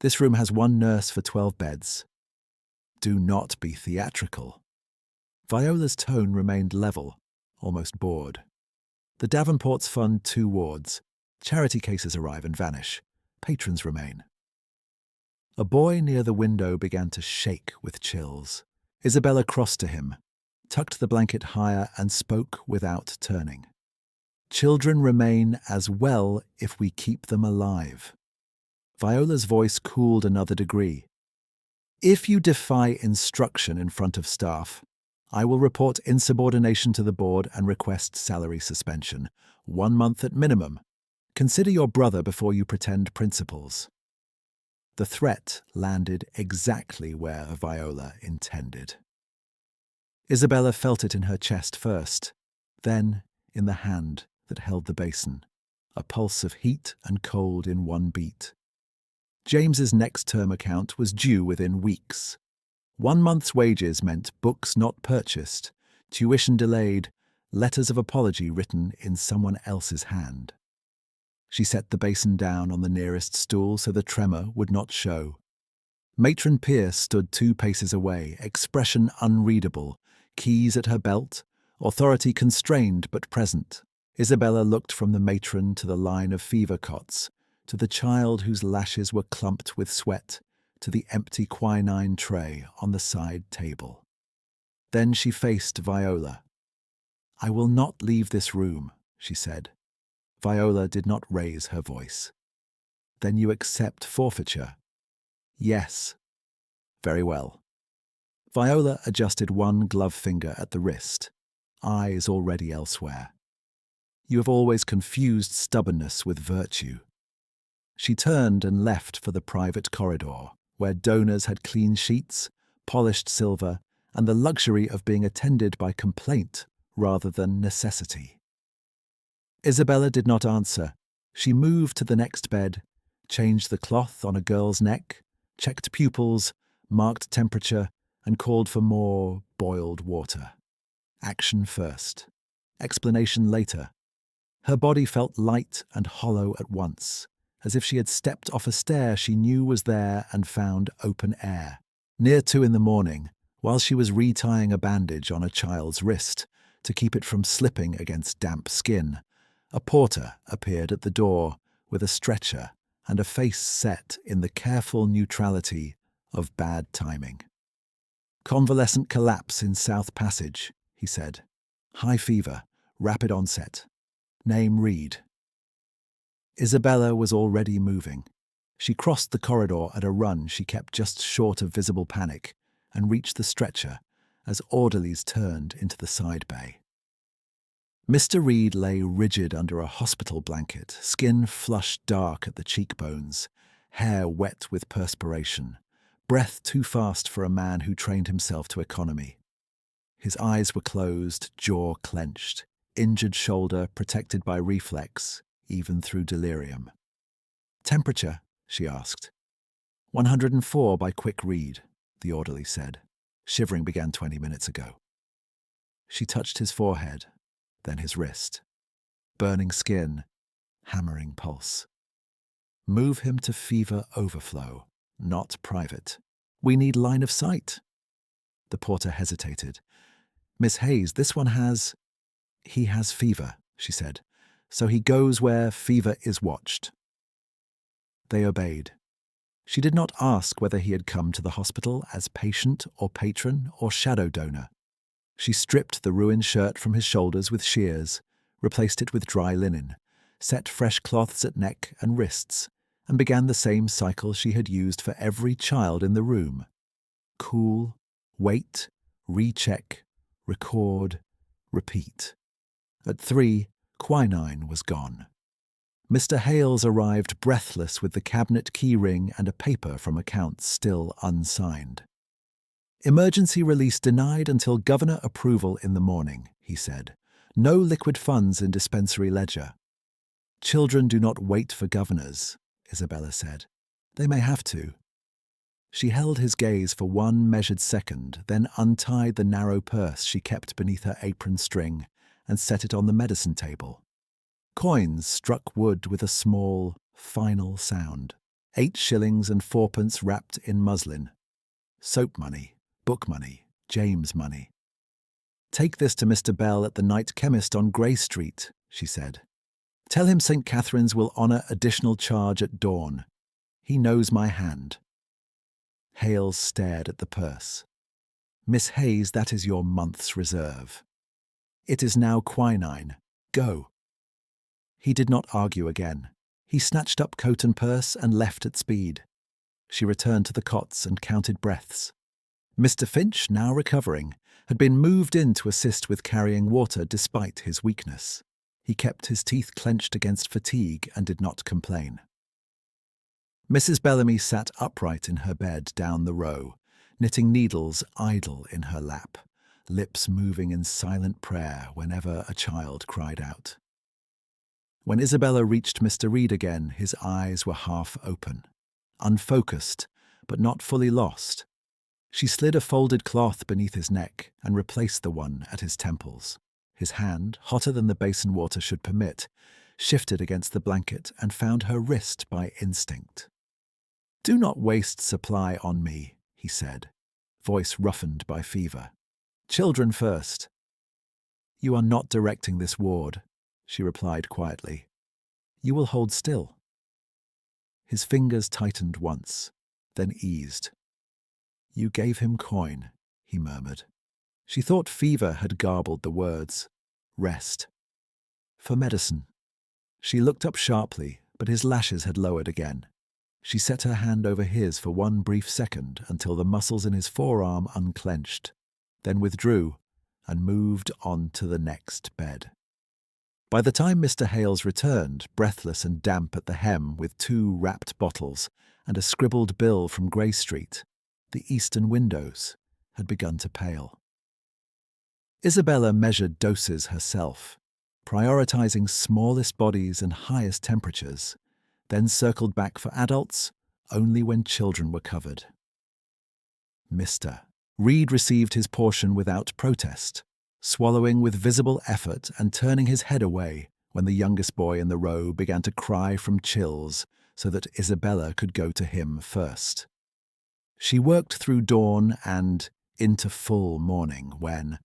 This room has 1 nurse for 12 beds. Do not be theatrical." Viola's tone remained level, almost bored. The Davenports fund 2 wards. Charity cases arrive and vanish. Patrons remain. A boy near the window began to shake with chills. Isabella crossed to him, tucked the blanket higher, and spoke without turning. "Children remain as well if we keep them alive." Viola's voice cooled another degree. "If you defy instruction in front of staff, I will report insubordination to the board and request salary suspension, 1 month at minimum. Consider your brother before you pretend principles." The threat landed exactly where Viola intended. Isabella felt it in her chest first, then in the hand that held the basin, a pulse of heat and cold in one beat. James's next term account was due within weeks. 1 month's wages meant books not purchased, tuition delayed, letters of apology written in someone else's hand. She set the basin down on the nearest stool so the tremor would not show. Matron Pierce stood 2 paces away, expression unreadable, keys at her belt, authority constrained but present. Isabella looked from the matron to the line of fever cots, to the child whose lashes were clumped with sweat, to the empty quinine tray on the side table. Then she faced Viola. "I will not leave this room," she said. Viola did not raise her voice. "Then you accept forfeiture?" "Yes." "Very well." Viola adjusted 1 glove finger at the wrist, eyes already elsewhere. "You have always confused stubbornness with virtue." She turned and left for the private corridor, where donors had clean sheets, polished silver, and the luxury of being attended by complaint rather than necessity. Isabella did not answer. She moved to the next bed, changed the cloth on a girl's neck, checked pupils, marked temperature, and called for more boiled water. Action first. Explanation later. Her body felt light and hollow at once, as if she had stepped off a stair she knew was there and found open air. Near 2 in the morning, while she was retying a bandage on a child's wrist to keep it from slipping against damp skin, a porter appeared at the door with a stretcher and a face set in the careful neutrality of bad timing. "Convalescent collapse in South Passage," he said. "High fever, rapid onset. Name Reed." Isabella was already moving. She crossed the corridor at a run she kept just short of visible panic and reached the stretcher as orderlies turned into the side bay. Mr. Reed lay rigid under a hospital blanket, skin flushed dark at the cheekbones, hair wet with perspiration, breath too fast for a man who trained himself to economy. His eyes were closed, jaw clenched, injured shoulder protected by reflex, even through delirium. "Temperature?" she asked. 104 by quick read, the orderly said. Shivering began 20 minutes ago. She touched his forehead, then his wrist. Burning skin, hammering pulse. "Move him to fever overflow, not private. We need line of sight." The porter hesitated. "Miss Hayes, this one has—" "He has fever," she said. "So he goes where fever is watched." They obeyed. She did not ask whether he had come to the hospital as patient or patron or shadow donor. She stripped the ruined shirt from his shoulders with shears, replaced it with dry linen, set fresh cloths at neck and wrists, and began the same cycle she had used for every child in the room. Cool, wait, recheck, record, repeat. At 3, quinine was gone. Mr. Hales arrived breathless with the cabinet key ring and a paper from accounts still unsigned. "Emergency release denied until governor approval in the morning," he said. "No liquid funds in dispensary ledger." "Children do not wait for governors," Isabella said. "They may have to." She held his gaze for one measured second, then untied the narrow purse she kept beneath her apron string and set it on the medicine table. Coins struck wood with a small, final sound. 8 shillings and 4pence wrapped in muslin. Soap money, book money, James money. "Take this to Mr. Bell at the night chemist on Grey Street," she said. "Tell him St. Catherine's will honour additional charge at dawn. He knows my hand." Hales stared at the purse. "Miss Hayes, that is your month's reserve. It is now quinine. Go." He did not argue again. He snatched up coat and purse and left at speed. She returned to the cots and counted breaths. Mr. Finch, now recovering, had been moved in to assist with carrying water despite his weakness. He kept his teeth clenched against fatigue and did not complain. Mrs. Bellamy sat upright in her bed down the row, knitting needles idle in her lap, lips moving in silent prayer whenever a child cried out. When Isabella reached Mr. Reed again, his eyes were half open, unfocused, but not fully lost. She slid a folded cloth beneath his neck and replaced the one at his temples. His hand, hotter than the basin water should permit, shifted against the blanket and found her wrist by instinct. "Do not waste supply on me," he said, voice roughened by fever. "Children first." "You are not directing this ward," she replied quietly. "You will hold still." His fingers tightened once, then eased. "You gave him coin," he murmured. She thought fever had garbled the words. "Rest." "For medicine." She looked up sharply, but his lashes had lowered again. She set her hand over his for one brief second until the muscles in his forearm unclenched, then withdrew and moved on to the next bed. By the time Mr. Hales returned, breathless and damp at the hem with 2 wrapped bottles and a scribbled bill from Grey Street, the eastern windows had begun to pale. Isabella measured doses herself, prioritizing smallest bodies and highest temperatures, then circled back for adults only when children were covered. Mr. Reed received his portion without protest, swallowing with visible effort and turning his head away when the youngest boy in the row began to cry from chills so that Isabella could go to him first. She worked through dawn and into full morning when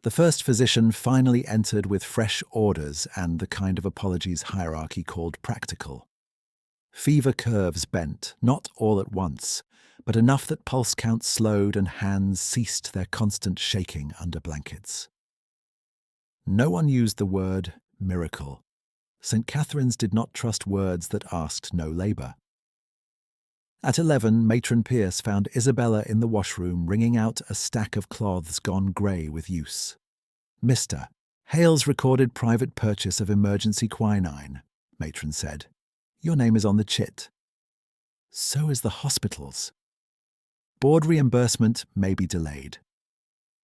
the first physician finally entered with fresh orders and the kind of apologies hierarchy called practical. Fever curves bent, not all at once, but enough that pulse counts slowed and hands ceased their constant shaking under blankets. No one used the word miracle. St. Catherine's did not trust words that asked no labour. At 11, Matron Pierce found Isabella in the washroom wringing out a stack of cloths gone grey with use. "Mr. Hales recorded private purchase of emergency quinine," Matron said. "Your name is on the chit." "So is the hospital's." "Board reimbursement may be delayed."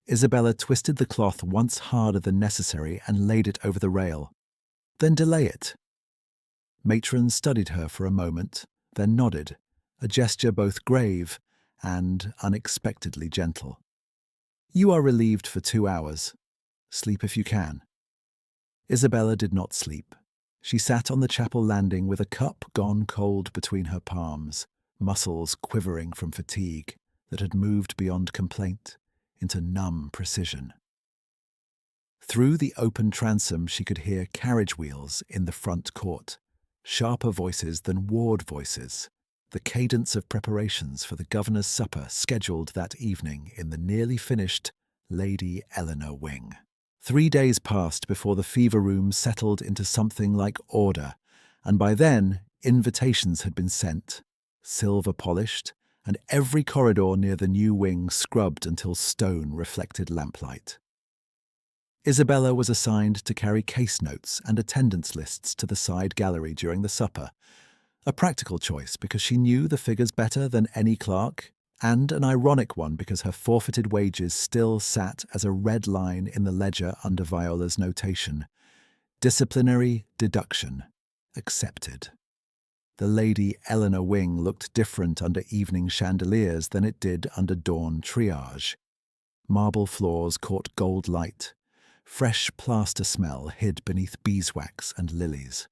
Isabella twisted the cloth once harder than necessary and laid it over the rail. Then delay it. Matron studied her for a moment, then nodded, a gesture both grave and unexpectedly gentle. You are relieved for 2 hours. Sleep if you can. Isabella did not sleep. She sat on the chapel landing with a cup gone cold between her palms, muscles quivering from fatigue that had moved beyond complaint into numb precision. Through the open transom she could hear carriage wheels in the front court, sharper voices than ward voices, the cadence of preparations for the governor's supper scheduled that evening in the nearly finished Lady Eleanor wing. 3 days passed before the fever room settled into something like order, and by then invitations had been sent, silver polished, and every corridor near the new wing scrubbed until stone reflected lamplight. Isabella was assigned to carry case notes and attendance lists to the side gallery during the supper, a practical choice because she knew the figures better than any clerk, and an ironic one because her forfeited wages still sat as a red line in the ledger under Viola's notation. Disciplinary deduction. Accepted. The Lady Eleanor wing looked different under evening chandeliers than it did under dawn triage. Marble floors caught gold light. Fresh plaster smell hid beneath beeswax and lilies.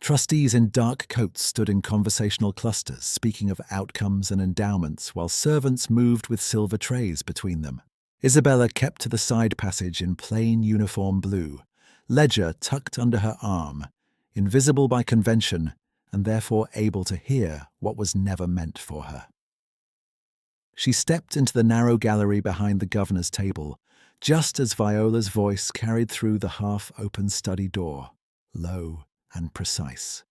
Trustees in dark coats stood in conversational clusters, speaking of outcomes and endowments, while servants moved with silver trays between them. Isabella kept to the side passage in plain uniform blue, ledger tucked under her arm, invisible by convention, and therefore able to hear what was never meant for her. She stepped into the narrow gallery behind the governor's table, just as Viola's voice carried through the half-open study door, low and precise.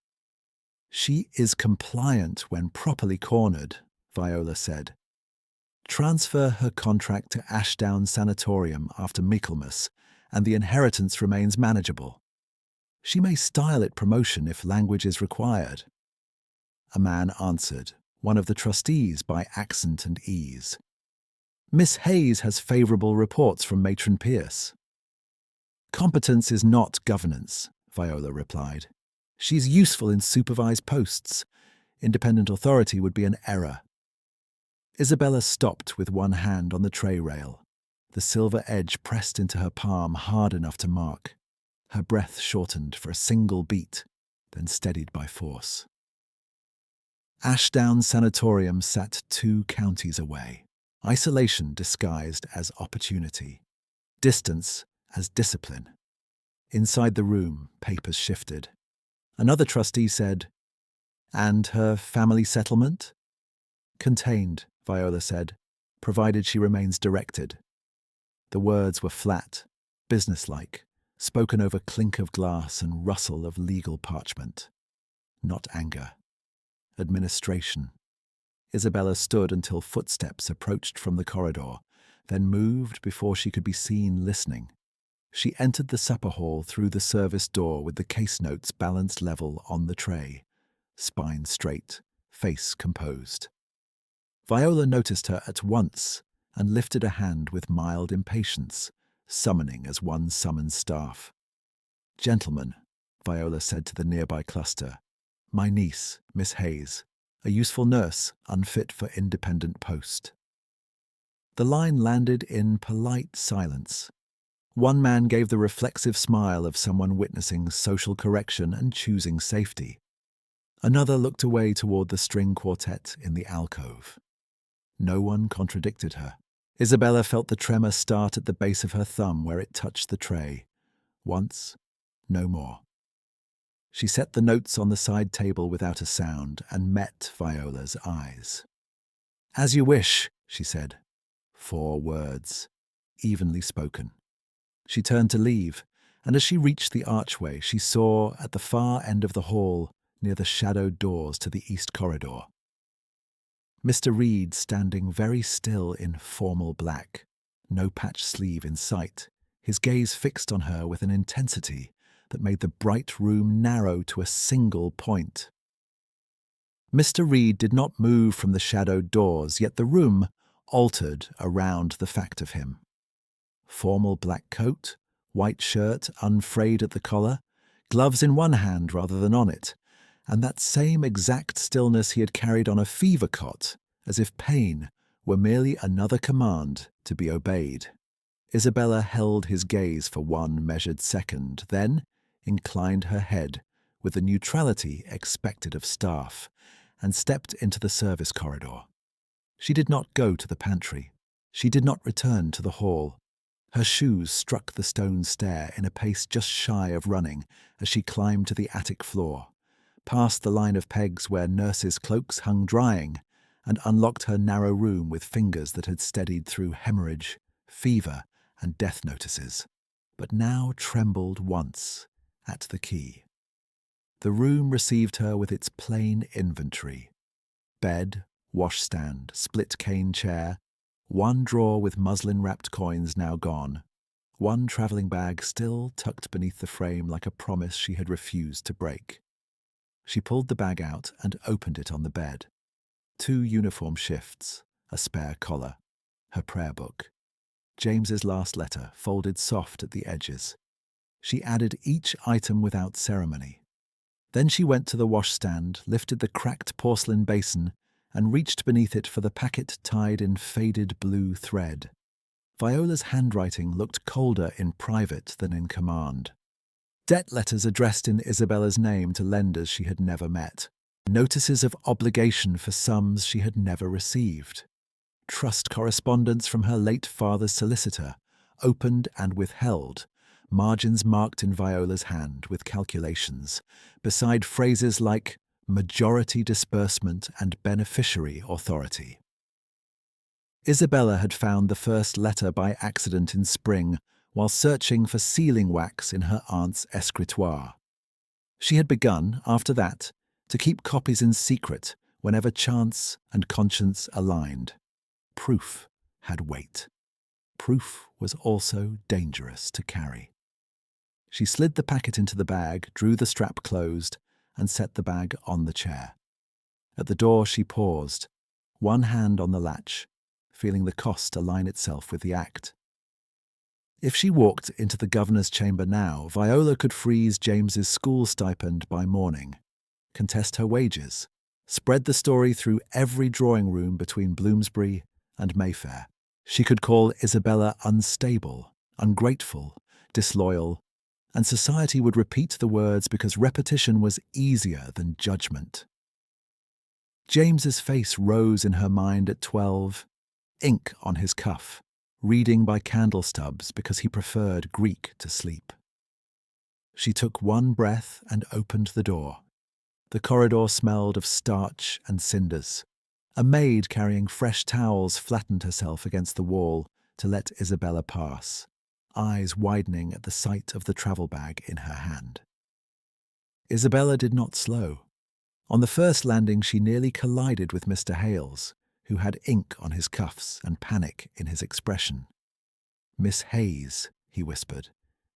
She is compliant when properly cornered, Viola said. Transfer her contract to Ashdown Sanatorium after Michaelmas, and the inheritance remains manageable. She may style it promotion if language is required. A man answered, one of the trustees by accent and ease. Miss Hayes has favourable reports from Matron Pierce. Competence is not governance, Viola replied. She's useful in supervised posts. Independent authority would be an error. Isabella stopped with one hand on the tray rail, the silver edge pressed into her palm hard enough to mark. Her breath shortened for a single beat, then steadied by force. Ashdown Sanatorium sat 2 counties away. Isolation disguised as opportunity. Distance as discipline. Inside the room, papers shifted. Another trustee said, "And her family settlement?" "Contained," Viola said, "provided she remains directed." The words were flat, businesslike, spoken over clink of glass and rustle of legal parchment. Not anger. Administration. Isabella stood until footsteps approached from the corridor, then moved before she could be seen listening. She entered the supper hall through the service door with the case notes balanced level on the tray, spine straight, face composed. Viola noticed her at once and lifted a hand with mild impatience, summoning as one summons staff. "Gentlemen," Viola said to the nearby cluster, "my niece, Miss Hayes, a useful nurse, unfit for independent post." The line landed in polite silence. One man gave the reflexive smile of someone witnessing social correction and choosing safety. Another looked away toward the string quartet in the alcove. No one contradicted her. Isabella felt the tremor start at the base of her thumb where it touched the tray. Once, no more. She set the notes on the side table without a sound and met Viola's eyes. "As you wish," she said. 4 words, evenly spoken. She turned to leave, and as she reached the archway, she saw, at the far end of the hall, near the shadowed doors to the east corridor, Mr. Reed standing very still in formal black, no patch sleeve in sight, his gaze fixed on her with an intensity that made the bright room narrow to a single point. Mr. Reed did not move from the shadowed doors, yet the room altered around the fact of him. formal black coat, white shirt unfrayed at the collar, gloves in one hand rather than on it, and that same exact stillness he had carried on a fever cot, as if pain were merely another command to be obeyed. Isabella held his gaze for one measured second, then inclined her head with the neutrality expected of staff, and stepped into the service corridor. She did not go to the pantry. She did not return to the hall. Her shoes struck the stone stair in a pace just shy of running as she climbed to the attic floor, past the line of pegs where nurses' cloaks hung drying, and unlocked her narrow room with fingers that had steadied through hemorrhage, fever, and death notices, but now trembled once at the key. The room received her with its plain inventory: bed, washstand, split cane chair, one drawer with muslin-wrapped coins now gone, one travelling bag still tucked beneath the frame like a promise she had refused to break. She pulled the bag out and opened it on the bed. 2 uniform shifts, a spare collar, her prayer book, James's last letter folded soft at the edges. She added each item without ceremony. Then she went to the washstand, lifted the cracked porcelain basin, and reached beneath it for the packet tied in faded blue thread. Viola's handwriting looked colder in private than in command. Debt letters addressed in Isabella's name to lenders she had never met. Notices of obligation for sums she had never received. Trust correspondence from her late father's solicitor, opened and withheld, margins marked in Viola's hand with calculations, beside phrases like majority disbursement and beneficiary authority. Isabella had found the first letter by accident in spring while searching for sealing wax in her aunt's escritoire. She had begun, after that, to keep copies in secret whenever chance and conscience aligned. Proof had weight. Proof was also dangerous to carry. She slid the packet into the bag, drew the strap closed, and set the bag on the chair. At the door she paused, one hand on the latch, feeling the cost align itself with the act. If she walked into the governor's chamber now, Viola could freeze James's school stipend by morning, contest her wages, spread the story through every drawing room between Bloomsbury and Mayfair. She could call Isabella unstable, ungrateful, disloyal, and society would repeat the words because repetition was easier than judgment. James's face rose in her mind at 12, ink on his cuff, reading by candle stubs because he preferred Greek to sleep. She took one breath and opened the door. The corridor smelled of starch and cinders. A maid carrying fresh towels flattened herself against the wall to let Isabella pass, eyes widening at the sight of the travel bag in her hand. Isabella did not slow. On the first landing she nearly collided with Mr. Hales, who had ink on his cuffs and panic in his expression. "Miss Hayes," he whispered,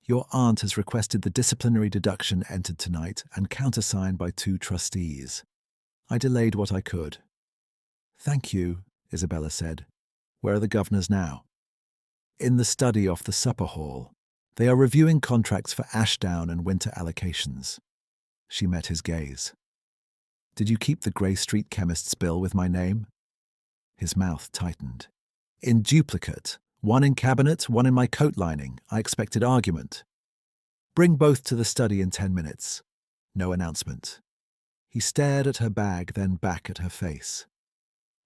"your aunt has requested the disciplinary deduction entered tonight and countersigned by 2 trustees. I delayed what I could." "Thank you," Isabella said. "Where are the governors now?" "In the study off the supper hall. They are reviewing contracts for Ashdown and winter allocations." She met his gaze. "Did you keep the Grey Street chemist's bill with my name?" His mouth tightened. "In duplicate. One in cabinet, one in my coat lining. I expected argument." "Bring both to the study in 10 minutes. No announcement." He stared at her bag, then back at her face.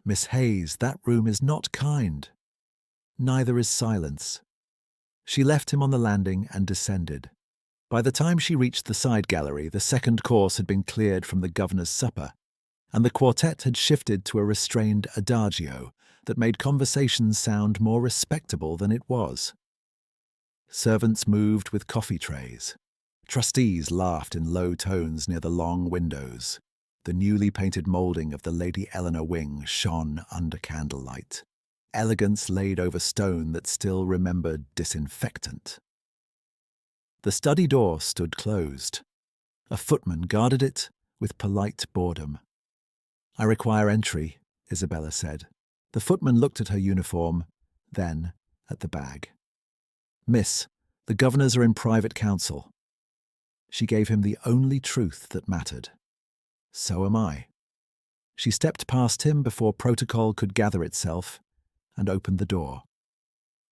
"Miss Hayes, that room is not kind." "Neither is silence." She left him on the landing and descended. By the time she reached the side gallery, the second course had been cleared from the governor's supper, and the quartet had shifted to a restrained adagio that made conversation sound more respectable than it was. Servants moved with coffee trays. Trustees laughed in low tones near the long windows. The newly painted moulding of the Lady Eleanor wing shone under candlelight. Elegance laid over stone that still remembered disinfectant. The study door stood closed. A footman guarded it with polite boredom. "I require entry," Isabella said. The footman looked at her uniform, then at the bag. "Miss, the governors are in private council." She gave him the only truth that mattered. "So am I." She stepped past him before protocol could gather itself and opened the door.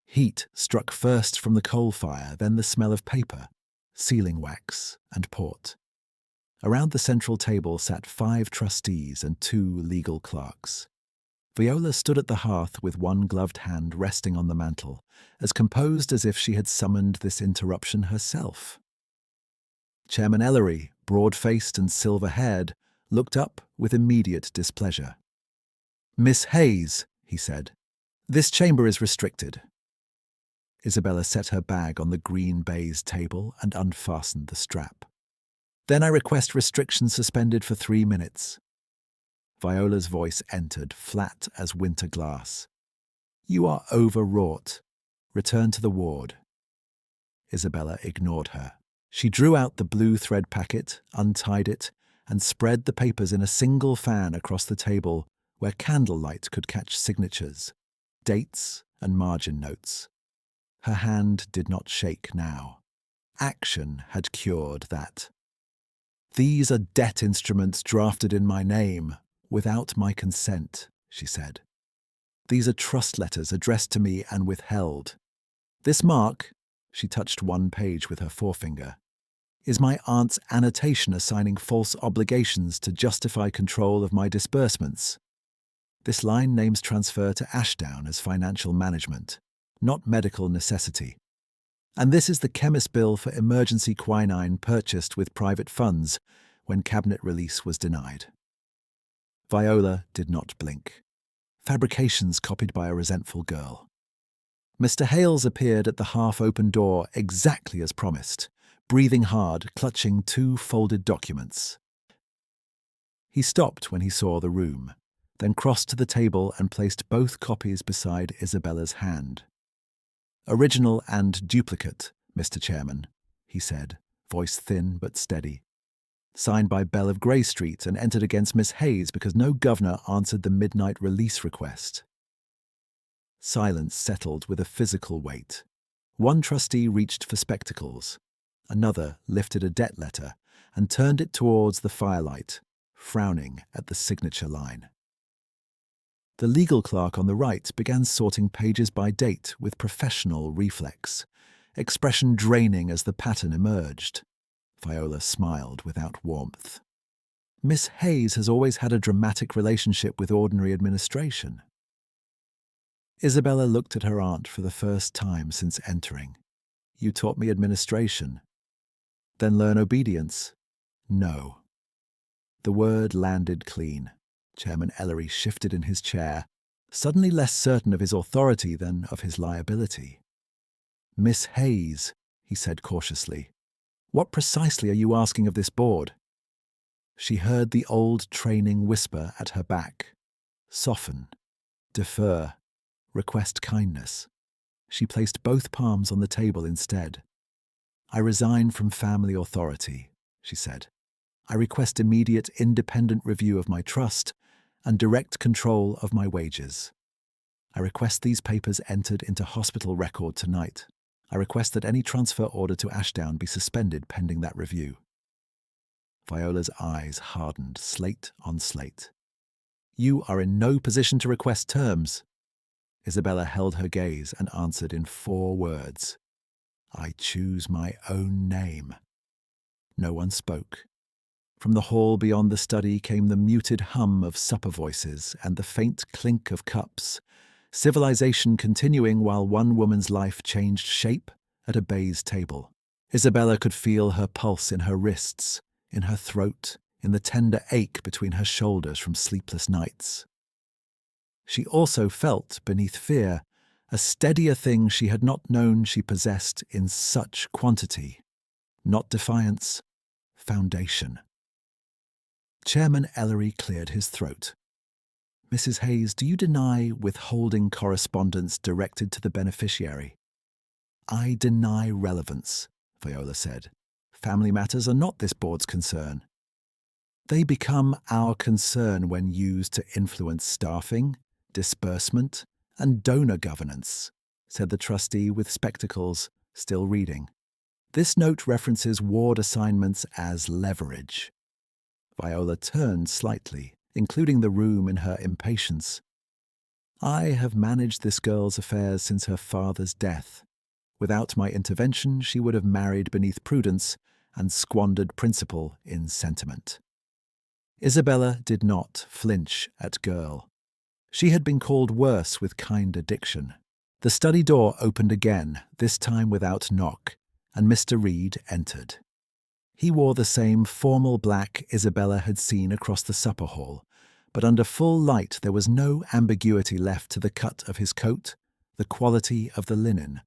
Heat struck first from the coal fire, then the smell of paper, sealing wax, and port. Around the central table sat 5 trustees and 2 legal clerks. Viola stood at the hearth with one gloved hand resting on the mantel, as composed as if she had summoned this interruption herself. Chairman Ellery, broad-faced and silver-haired, looked up with immediate displeasure. "Miss Hayes," he said, "this chamber is restricted." Isabella set her bag on the green baize table and unfastened the strap. "Then I request restriction suspended for 3 minutes. Viola's voice entered, flat as winter glass. "You are overwrought. Return to the ward." Isabella ignored her. She drew out the blue thread packet, untied it, and spread the papers in a single fan across the table where candlelight could catch signatures, dates, and margin notes. Her hand did not shake now. Action had cured that. "These are debt instruments drafted in my name, without my consent," she said. "These are trust letters addressed to me and withheld. This mark," she touched one page with her forefinger, "is my aunt's annotation assigning false obligations to justify control of my disbursements. This line names transfer to Ashdown as financial management, not medical necessity. And this is the chemist bill for emergency quinine purchased with private funds when cabinet release was denied." Viola did not blink. Fabrications copied by a resentful girl. Mr. Hales appeared at the half-open door exactly as promised, breathing hard, clutching 2 folded documents. He stopped when he saw the room, then crossed to the table and placed both copies beside Isabella's hand. "Original and duplicate, Mr. Chairman," he said, voice thin but steady. "Signed by Bell of Grey Street and entered against Miss Hayes because no governor answered the midnight release request." Silence settled with a physical weight. One trustee reached for spectacles. Another lifted a debt letter and turned it towards the firelight, frowning at the signature line. The legal clerk on the right began sorting pages by date with professional reflex, expression draining as the pattern emerged. Viola smiled without warmth. "Miss Hayes has always had a dramatic relationship with ordinary administration." Isabella looked at her aunt for the first time since entering. "You taught me administration. Then learn obedience?" "No." The word landed clean. Chairman Ellery shifted in his chair, suddenly less certain of his authority than of his liability. "Miss Hayes," he said cautiously, "what precisely are you asking of this board?" She heard the old training whisper at her back. Soften. Defer. Request kindness. She placed both palms on the table instead. "I resign from family authority," she said. "I request immediate independent review of my trust and direct control of my wages. I request these papers entered into hospital record tonight. I request that any transfer order to Ashdown be suspended pending that review." Viola's eyes hardened, slate on slate. "You are in no position to request terms." Isabella held her gaze and answered in 4 words. "I choose my own name." No one spoke. From the hall beyond the study came the muted hum of supper voices and the faint clink of cups, civilization continuing while one woman's life changed shape at a baize table. Isabella could feel her pulse in her wrists, in her throat, in the tender ache between her shoulders from sleepless nights. She also felt, beneath fear, a steadier thing she had not known she possessed in such quantity. Not defiance, foundation. Chairman Ellery cleared his throat. "Mrs. Hayes, do you deny withholding correspondence directed to the beneficiary?" "I deny relevance," Viola said. "Family matters are not this board's concern." "They become our concern when used to influence staffing, disbursement, and donor governance," said the trustee with spectacles, still reading. This note references ward assignments as leverage. Viola turned slightly, including the room in her impatience. I have managed this girl's affairs since her father's death. Without my intervention, she would have married beneath prudence and squandered principle in sentiment. Isabella did not flinch at girl. She had been called worse with kinder diction. The study door opened again, this time without knock, and Mr. Reed entered. He wore the same formal black Isabella had seen across the supper hall, but under full light there was no ambiguity left to the cut of his coat, the quality of the linen,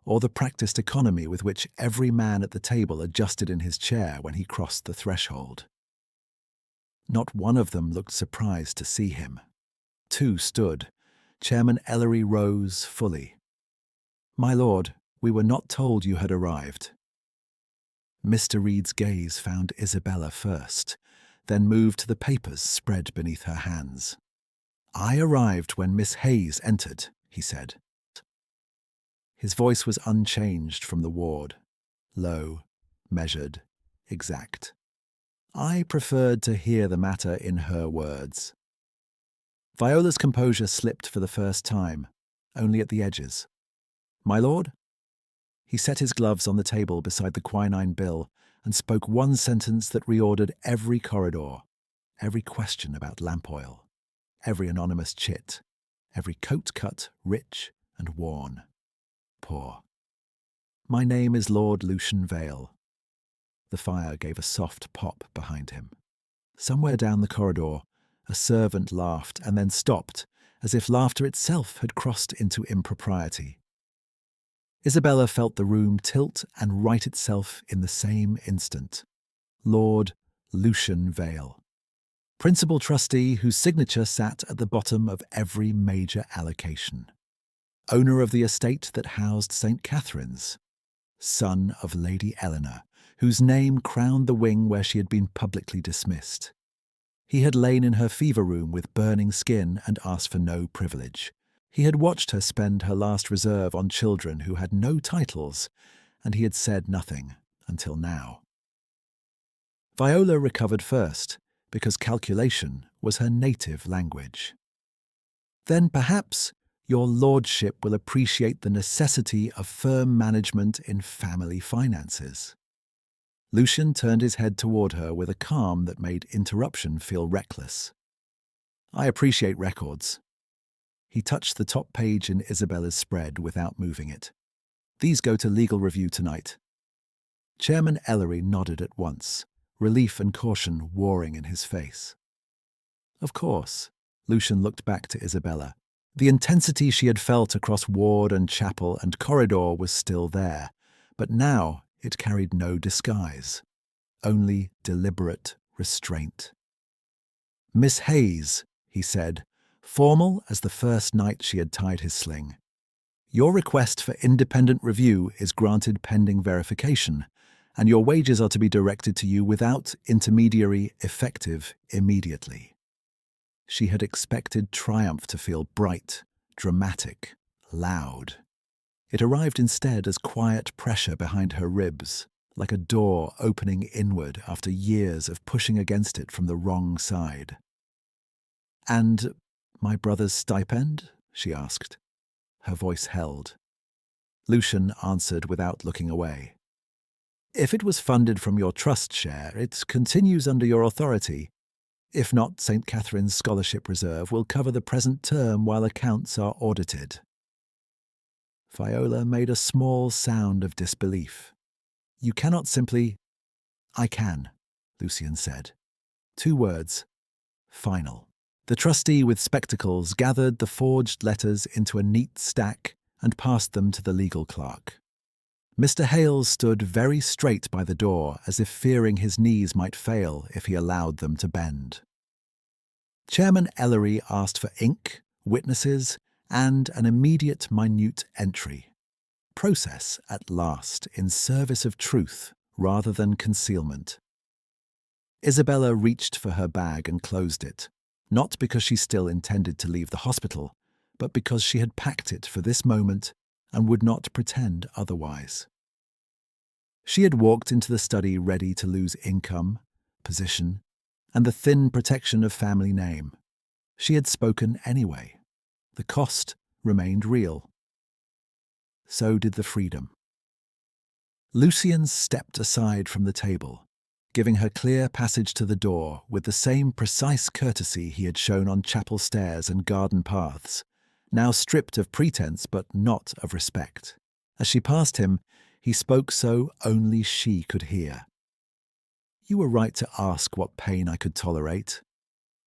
or the practiced economy with which every man at the table adjusted in his chair when he crossed the threshold. Not one of them looked surprised to see him. Two stood. Chairman Ellery rose fully. "My lord, we were not told you had arrived." Mr. Reed's gaze found Isabella first, then moved to the papers spread beneath her hands. "I arrived when Miss Hayes entered," he said. His voice was unchanged from the ward, low, measured, exact. I preferred to hear the matter in her words. Viola's composure slipped for the first time, only at the edges. "My lord?" He set his gloves on the table beside the quinine bill and spoke one sentence that reordered every corridor, every question about lamp oil, every anonymous chit, every coat cut rich and worn. Poor. "My name is Lord Lucian Vale." The fire gave a soft pop behind him. Somewhere down the corridor, a servant laughed and then stopped, as if laughter itself had crossed into impropriety. Isabella felt the room tilt and right itself in the same instant. Lord Lucian Vale, principal trustee whose signature sat at the bottom of every major allocation. Owner of the estate that housed St. Catherine's. Son of Lady Eleanor, whose name crowned the wing where she had been publicly dismissed. He had lain in her fever room with burning skin and asked for no privilege. He had watched her spend her last reserve on children who had no titles, and he had said nothing until now. Viola recovered first, because calculation was her native language. "Then perhaps your lordship will appreciate the necessity of firm management in family finances." Lucian turned his head toward her with a calm that made interruption feel reckless. "I appreciate records." He touched the top page in Isabella's spread without moving it. "These go to legal review tonight." Chairman Ellery nodded at once, relief and caution warring in his face. "Of course." Lucian looked back to Isabella. The intensity she had felt across ward and chapel and corridor was still there, but now it carried no disguise, only deliberate restraint. "Miss Hayes," he said, formal as the first night she had tied his sling. "Your request for independent review is granted pending verification, and your wages are to be directed to you without intermediary effective immediately." She had expected triumph to feel bright, dramatic, loud. It arrived instead as quiet pressure behind her ribs, like a door opening inward after years of pushing against it from the wrong side. "And my brother's stipend?" she asked. Her voice held. Lucian answered without looking away. "If it was funded from your trust share, it continues under your authority. If not, St. Catherine's Scholarship Reserve will cover the present term while accounts are audited." Viola made a small sound of disbelief. "You cannot simply—" "I can," Lucian said. 2 words. Final. The trustee with spectacles gathered the forged letters into a neat stack and passed them to the legal clerk. Mr. Hales stood very straight by the door, as if fearing his knees might fail if he allowed them to bend. Chairman Ellery asked for ink, witnesses, and an immediate minute entry. Process, at last, in service of truth rather than concealment. Isabella reached for her bag and closed it, not because she still intended to leave the hospital, but because she had packed it for this moment and would not pretend otherwise. She had walked into the study ready to lose income, position, and the thin protection of family name. She had spoken anyway. The cost remained real. So did the freedom. Lucian stepped aside from the table, giving her clear passage to the door with the same precise courtesy he had shown on chapel stairs and garden paths, now stripped of pretense but not of respect. As she passed him, he spoke so only she could hear. "You were right to ask what pain I could tolerate."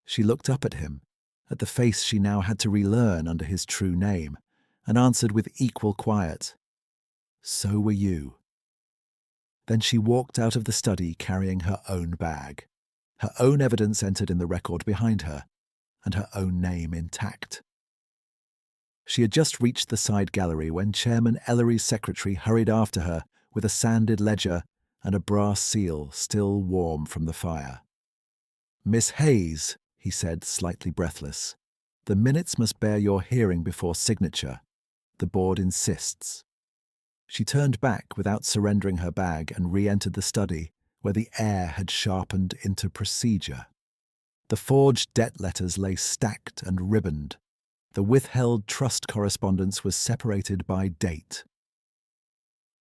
She looked up at him, at the face she now had to relearn under his true name, and answered with equal quiet, "So were you." Then she walked out of the study carrying her own bag, her own evidence entered in the record behind her, and her own name intact. She had just reached the side gallery when Chairman Ellery's secretary hurried after her with a sanded ledger and a brass seal still warm from the fire. "Miss Hayes," he said, slightly breathless, "the minutes must bear your hearing before signature. The board insists." She turned back without surrendering her bag and re-entered the study, where the air had sharpened into procedure. The forged debt letters lay stacked and ribboned. The withheld trust correspondence was separated by date.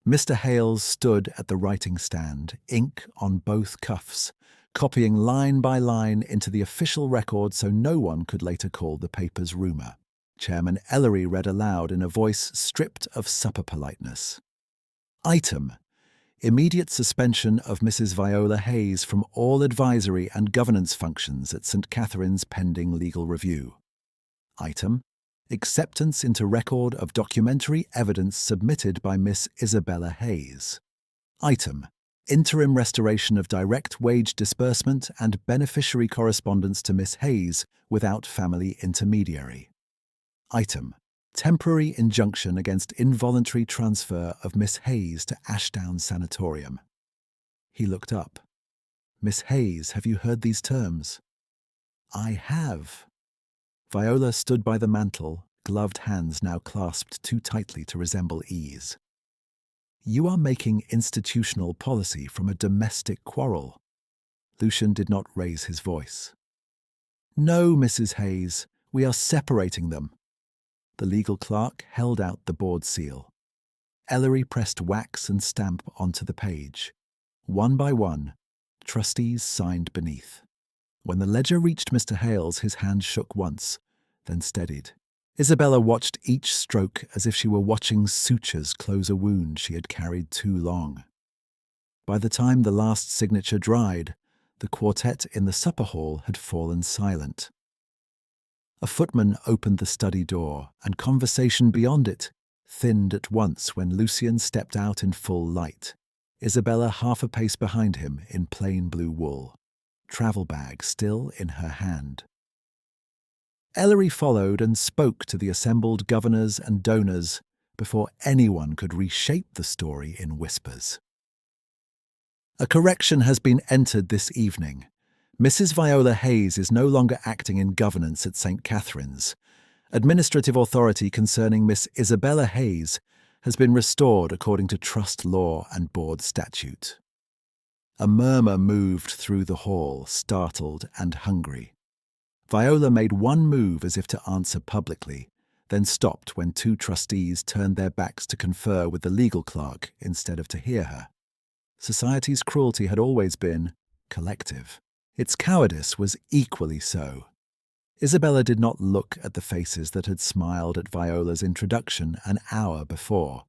Mr. Hales stood at the writing stand, ink on both cuffs, copying line by line into the official record so no one could later call the papers rumour. Chairman Ellery read aloud in a voice stripped of supper politeness. Item: immediate suspension of Mrs. Viola Hayes from all advisory and governance functions at St. Catherine's pending legal review. Item: acceptance into record of documentary evidence submitted by Miss Isabella Hayes. Item: interim restoration of direct wage disbursement and beneficiary correspondence to Miss Hayes without family intermediary. Item: temporary injunction against involuntary transfer of Miss Hayes to Ashdown Sanatorium. He looked up. "Miss Hayes, have you heard these terms?" "I have." Viola stood by the mantel, gloved hands now clasped too tightly to resemble ease. "You are making institutional policy from a domestic quarrel." Lucian did not raise his voice. "No, Mrs. Hayes, we are separating them." The legal clerk held out the board seal. Ellery pressed wax and stamp onto the page. One by one, trustees signed beneath. When the ledger reached Mr. Hales, his hand shook once, then steadied. Isabella watched each stroke as if she were watching sutures close a wound she had carried too long. By the time the last signature dried, the quartet in the supper hall had fallen silent. A footman opened the study door, and conversation beyond it thinned at once when Lucian stepped out in full light, Isabella half a pace behind him in plain blue wool, travel bag still in her hand. Ellery followed and spoke to the assembled governors and donors before anyone could reshape the story in whispers. "A correction has been entered this evening. Mrs. Viola Hayes is no longer acting in governance at St. Catherine's. Administrative authority concerning Miss Isabella Hayes has been restored according to trust law and board statute." A murmur moved through the hall, startled and hungry. Viola made one move as if to answer publicly, then stopped when two trustees turned their backs to confer with the legal clerk instead of to hear her. Society's cruelty had always been collective. Its cowardice was equally so. Isabella did not look at the faces that had smiled at Viola's introduction an hour before.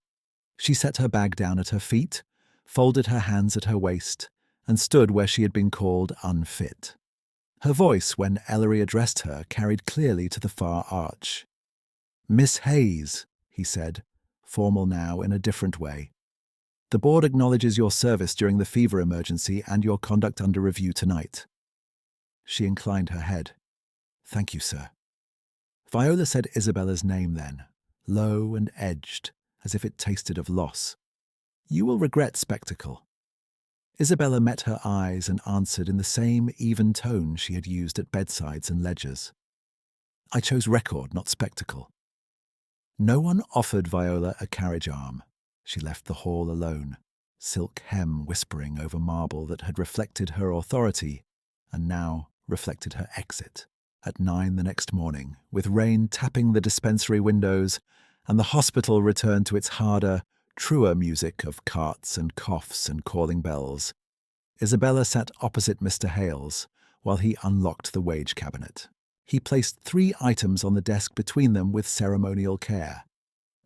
She set her bag down at her feet, folded her hands at her waist, and stood where she had been called unfit. Her voice, when Ellery addressed her, carried clearly to the far arch. "Miss Hayes," he said, formal now in a different way. "The board acknowledges your service during the fever emergency and your conduct under review tonight." She inclined her head. "Thank you, sir." Viola said Isabella's name then, low and edged, as if it tasted of loss. "You will regret spectacle." Isabella met her eyes and answered in the same even tone she had used at bedsides and ledgers. "I chose record, not spectacle." No one offered Viola a carriage arm. She left the hall alone, silk hem whispering over marble that had reflected her authority and now reflected her exit. At 9 the next morning, with rain tapping the dispensary windows, and the hospital returned to its harder, truer music of carts and coughs and calling bells, Isabella sat opposite Mr. Hales while he unlocked the wage cabinet. He placed 3 items on the desk between them with ceremonial care.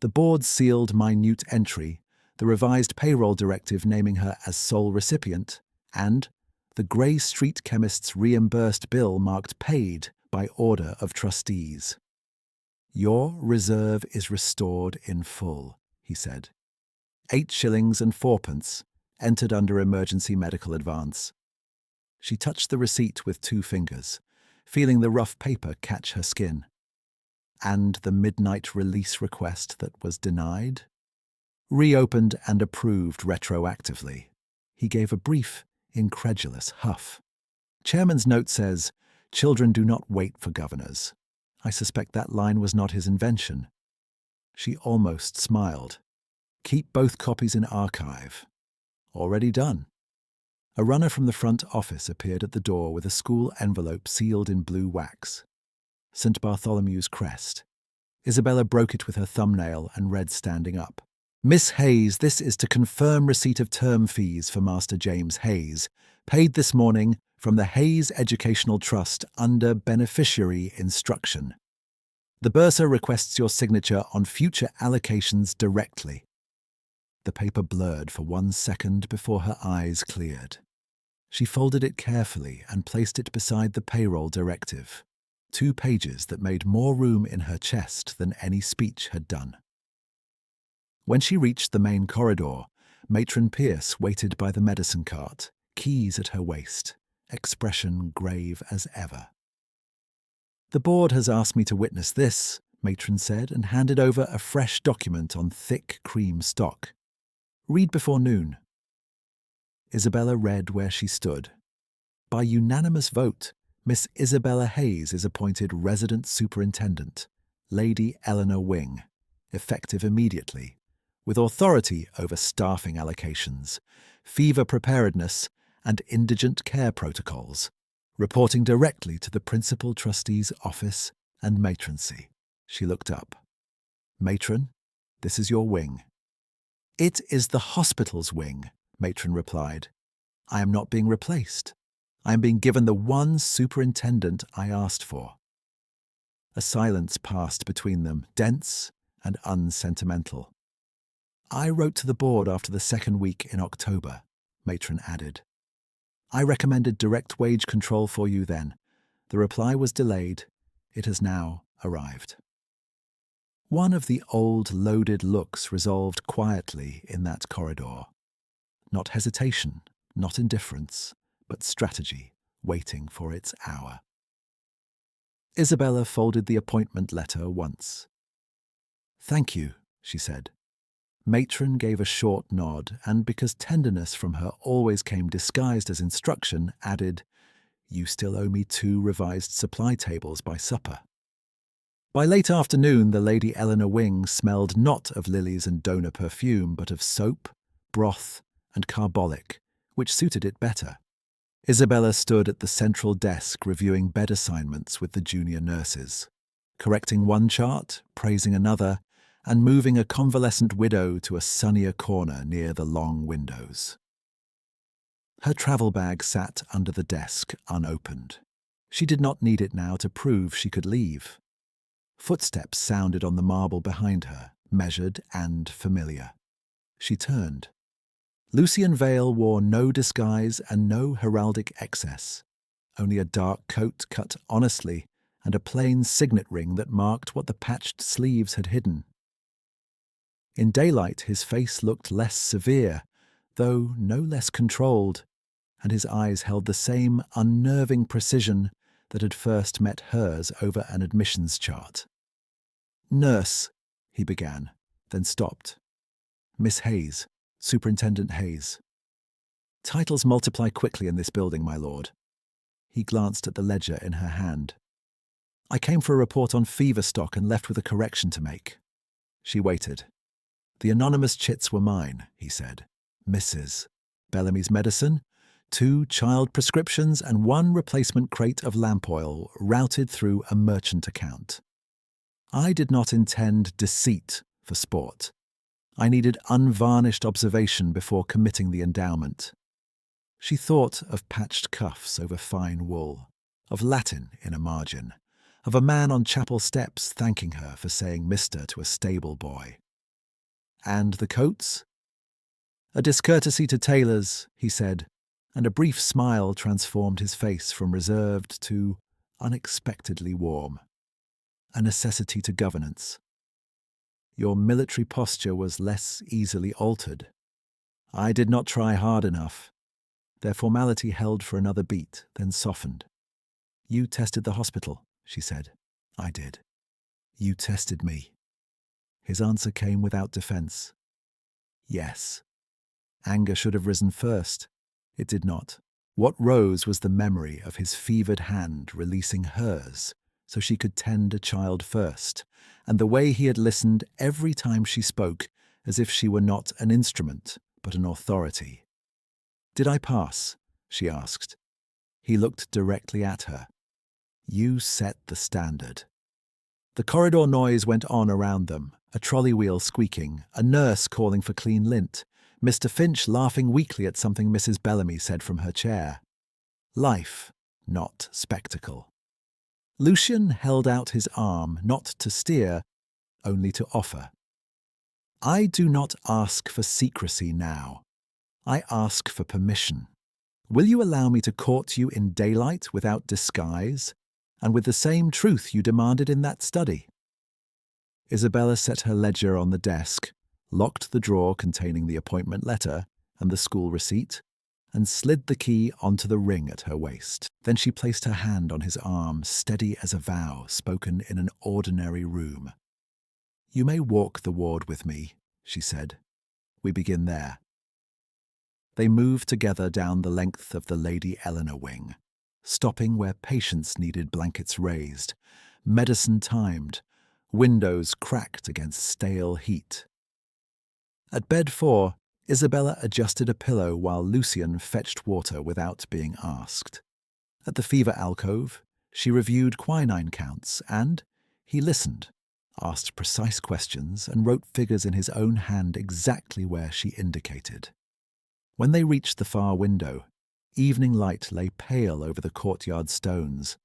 The board's sealed minute entry, the revised payroll directive naming her as sole recipient, and the Grey Street chemist's reimbursed bill marked paid by order of trustees. "Your reserve is restored in full," he said. 8 shillings and 4pence, entered under emergency medical advance. She touched the receipt with 2 fingers, feeling the rough paper catch her skin. And the midnight release request that was denied? Reopened and approved retroactively. He gave a brief, incredulous huff. Chairman's note says, "Children do not wait for governors." I suspect that line was not his invention. She almost smiled. "Keep both copies in archive." Already done. A runner from the front office appeared at the door with a school envelope sealed in blue wax. St. Bartholomew's crest. Isabella broke it with her thumbnail and read standing up. "Miss Hayes, this is to confirm receipt of term fees for Master James Hayes, paid this morning from the Hayes Educational Trust under beneficiary instruction. The bursar requests your signature on future allocations directly." The paper blurred for 1 second before her eyes cleared. She folded it carefully and placed it beside the payroll directive, 2 pages that made more room in her chest than any speech had done. When she reached the main corridor, Matron Pierce waited by the medicine cart, keys at her waist, expression grave as ever. "The board has asked me to witness this," Matron said, and handed over a fresh document on thick cream stock. "Read before noon." Isabella read where she stood. By unanimous vote, Miss Isabella Hayes is appointed Resident Superintendent, Lady Eleanor Wing, effective immediately, with authority over staffing allocations, fever preparedness, and indigent care protocols, reporting directly to the Principal Trustee's office and matroncy. She looked up. "Matron, this is your wing." "It is the hospital's wing," Matron replied. "I am not being replaced. I am being given the one superintendent I asked for." A silence passed between them, dense and unsentimental. "I wrote to the board after the 2nd week in October," Matron added. "I recommended direct wage control for you then. The reply was delayed. It has now arrived." One of the old loaded looks resolved quietly in that corridor. Not hesitation, not indifference, but strategy, waiting for its hour. Isabella folded the appointment letter once. "Thank you," she said. Matron gave a short nod, and because tenderness from her always came disguised as instruction, added, "You still owe me 2 revised supply tables by supper." By late afternoon, the Lady Eleanor Wing smelled not of lilies and donor perfume, but of soap, broth, and carbolic, which suited it better. Isabella stood at the central desk reviewing bed assignments with the junior nurses, correcting one chart, praising another, and moving a convalescent widow to a sunnier corner near the long windows. Her travel bag sat under the desk, unopened. She did not need it now to prove she could leave. Footsteps sounded on the marble behind her, measured and familiar. She turned. Lucian Vale wore no disguise and no heraldic excess, only a dark coat cut honestly and a plain signet ring that marked what the patched sleeves had hidden. In daylight his face looked less severe, though no less controlled, and his eyes held the same unnerving precision that had first met hers over an admissions chart. "Nurse," he began, then stopped. "Miss Hayes, Superintendent Hayes." "Titles multiply quickly in this building, my lord." He glanced at the ledger in her hand. "I came for a report on fever stock and left with a correction to make." She waited. "The anonymous chits were mine," he said. Mrs. Bellamy's medicine, 2 child prescriptions and 1 replacement crate of lamp oil routed through a merchant account. I did not intend deceit for sport. I needed unvarnished observation before committing the endowment. She thought of patched cuffs over fine wool, of Latin in a margin, of a man on chapel steps thanking her for saying mister to a stable boy. And the coats? A discourtesy to tailors, he said, and a brief smile transformed his face from reserved to unexpectedly warm. A necessity to governance. Your military posture was less easily altered. I did not try hard enough. Their formality held for another beat, then softened. You tested the hospital, she said. I did. You tested me. His answer came without defense. Yes. Anger should have risen first. It did not. What rose was the memory of his fevered hand releasing hers so she could tend a child first, and the way he had listened every time she spoke as if she were not an instrument, but an authority. Did I pass? She asked. He looked directly at her. You set the standard. The corridor noise went on around them, a trolley wheel squeaking, a nurse calling for clean lint, Mr. Finch laughing weakly at something Mrs. Bellamy said from her chair. Life, not spectacle. Lucian held out his arm, not to steer, only to offer. I do not ask for secrecy now. I ask for permission. Will you allow me to court you in daylight without disguise, and with the same truth you demanded in that study? Isabella set her ledger on the desk, locked the drawer containing the appointment letter and the school receipt, and slid the key onto the ring at her waist. Then she placed her hand on his arm, steady as a vow spoken in an ordinary room. You may walk the ward with me, she said. We begin there. They moved together down the length of the Lady Eleanor wing, stopping where patients needed blankets raised, medicine timed, windows cracked against stale heat. At bed 4, Isabella adjusted a pillow while Lucian fetched water without being asked. At the fever alcove, she reviewed quinine counts and he listened, asked precise questions and wrote figures in his own hand exactly where she indicated. When they reached the far window, evening light lay pale over the courtyard stones,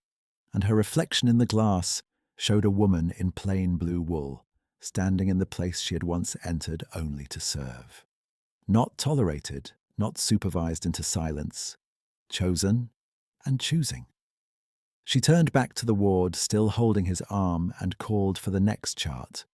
and her reflection in the glass showed a woman in plain blue wool, standing in the place she had once entered only to serve. Not tolerated, not supervised into silence, chosen and choosing. She turned back to the ward, still holding his arm, and called for the next chart.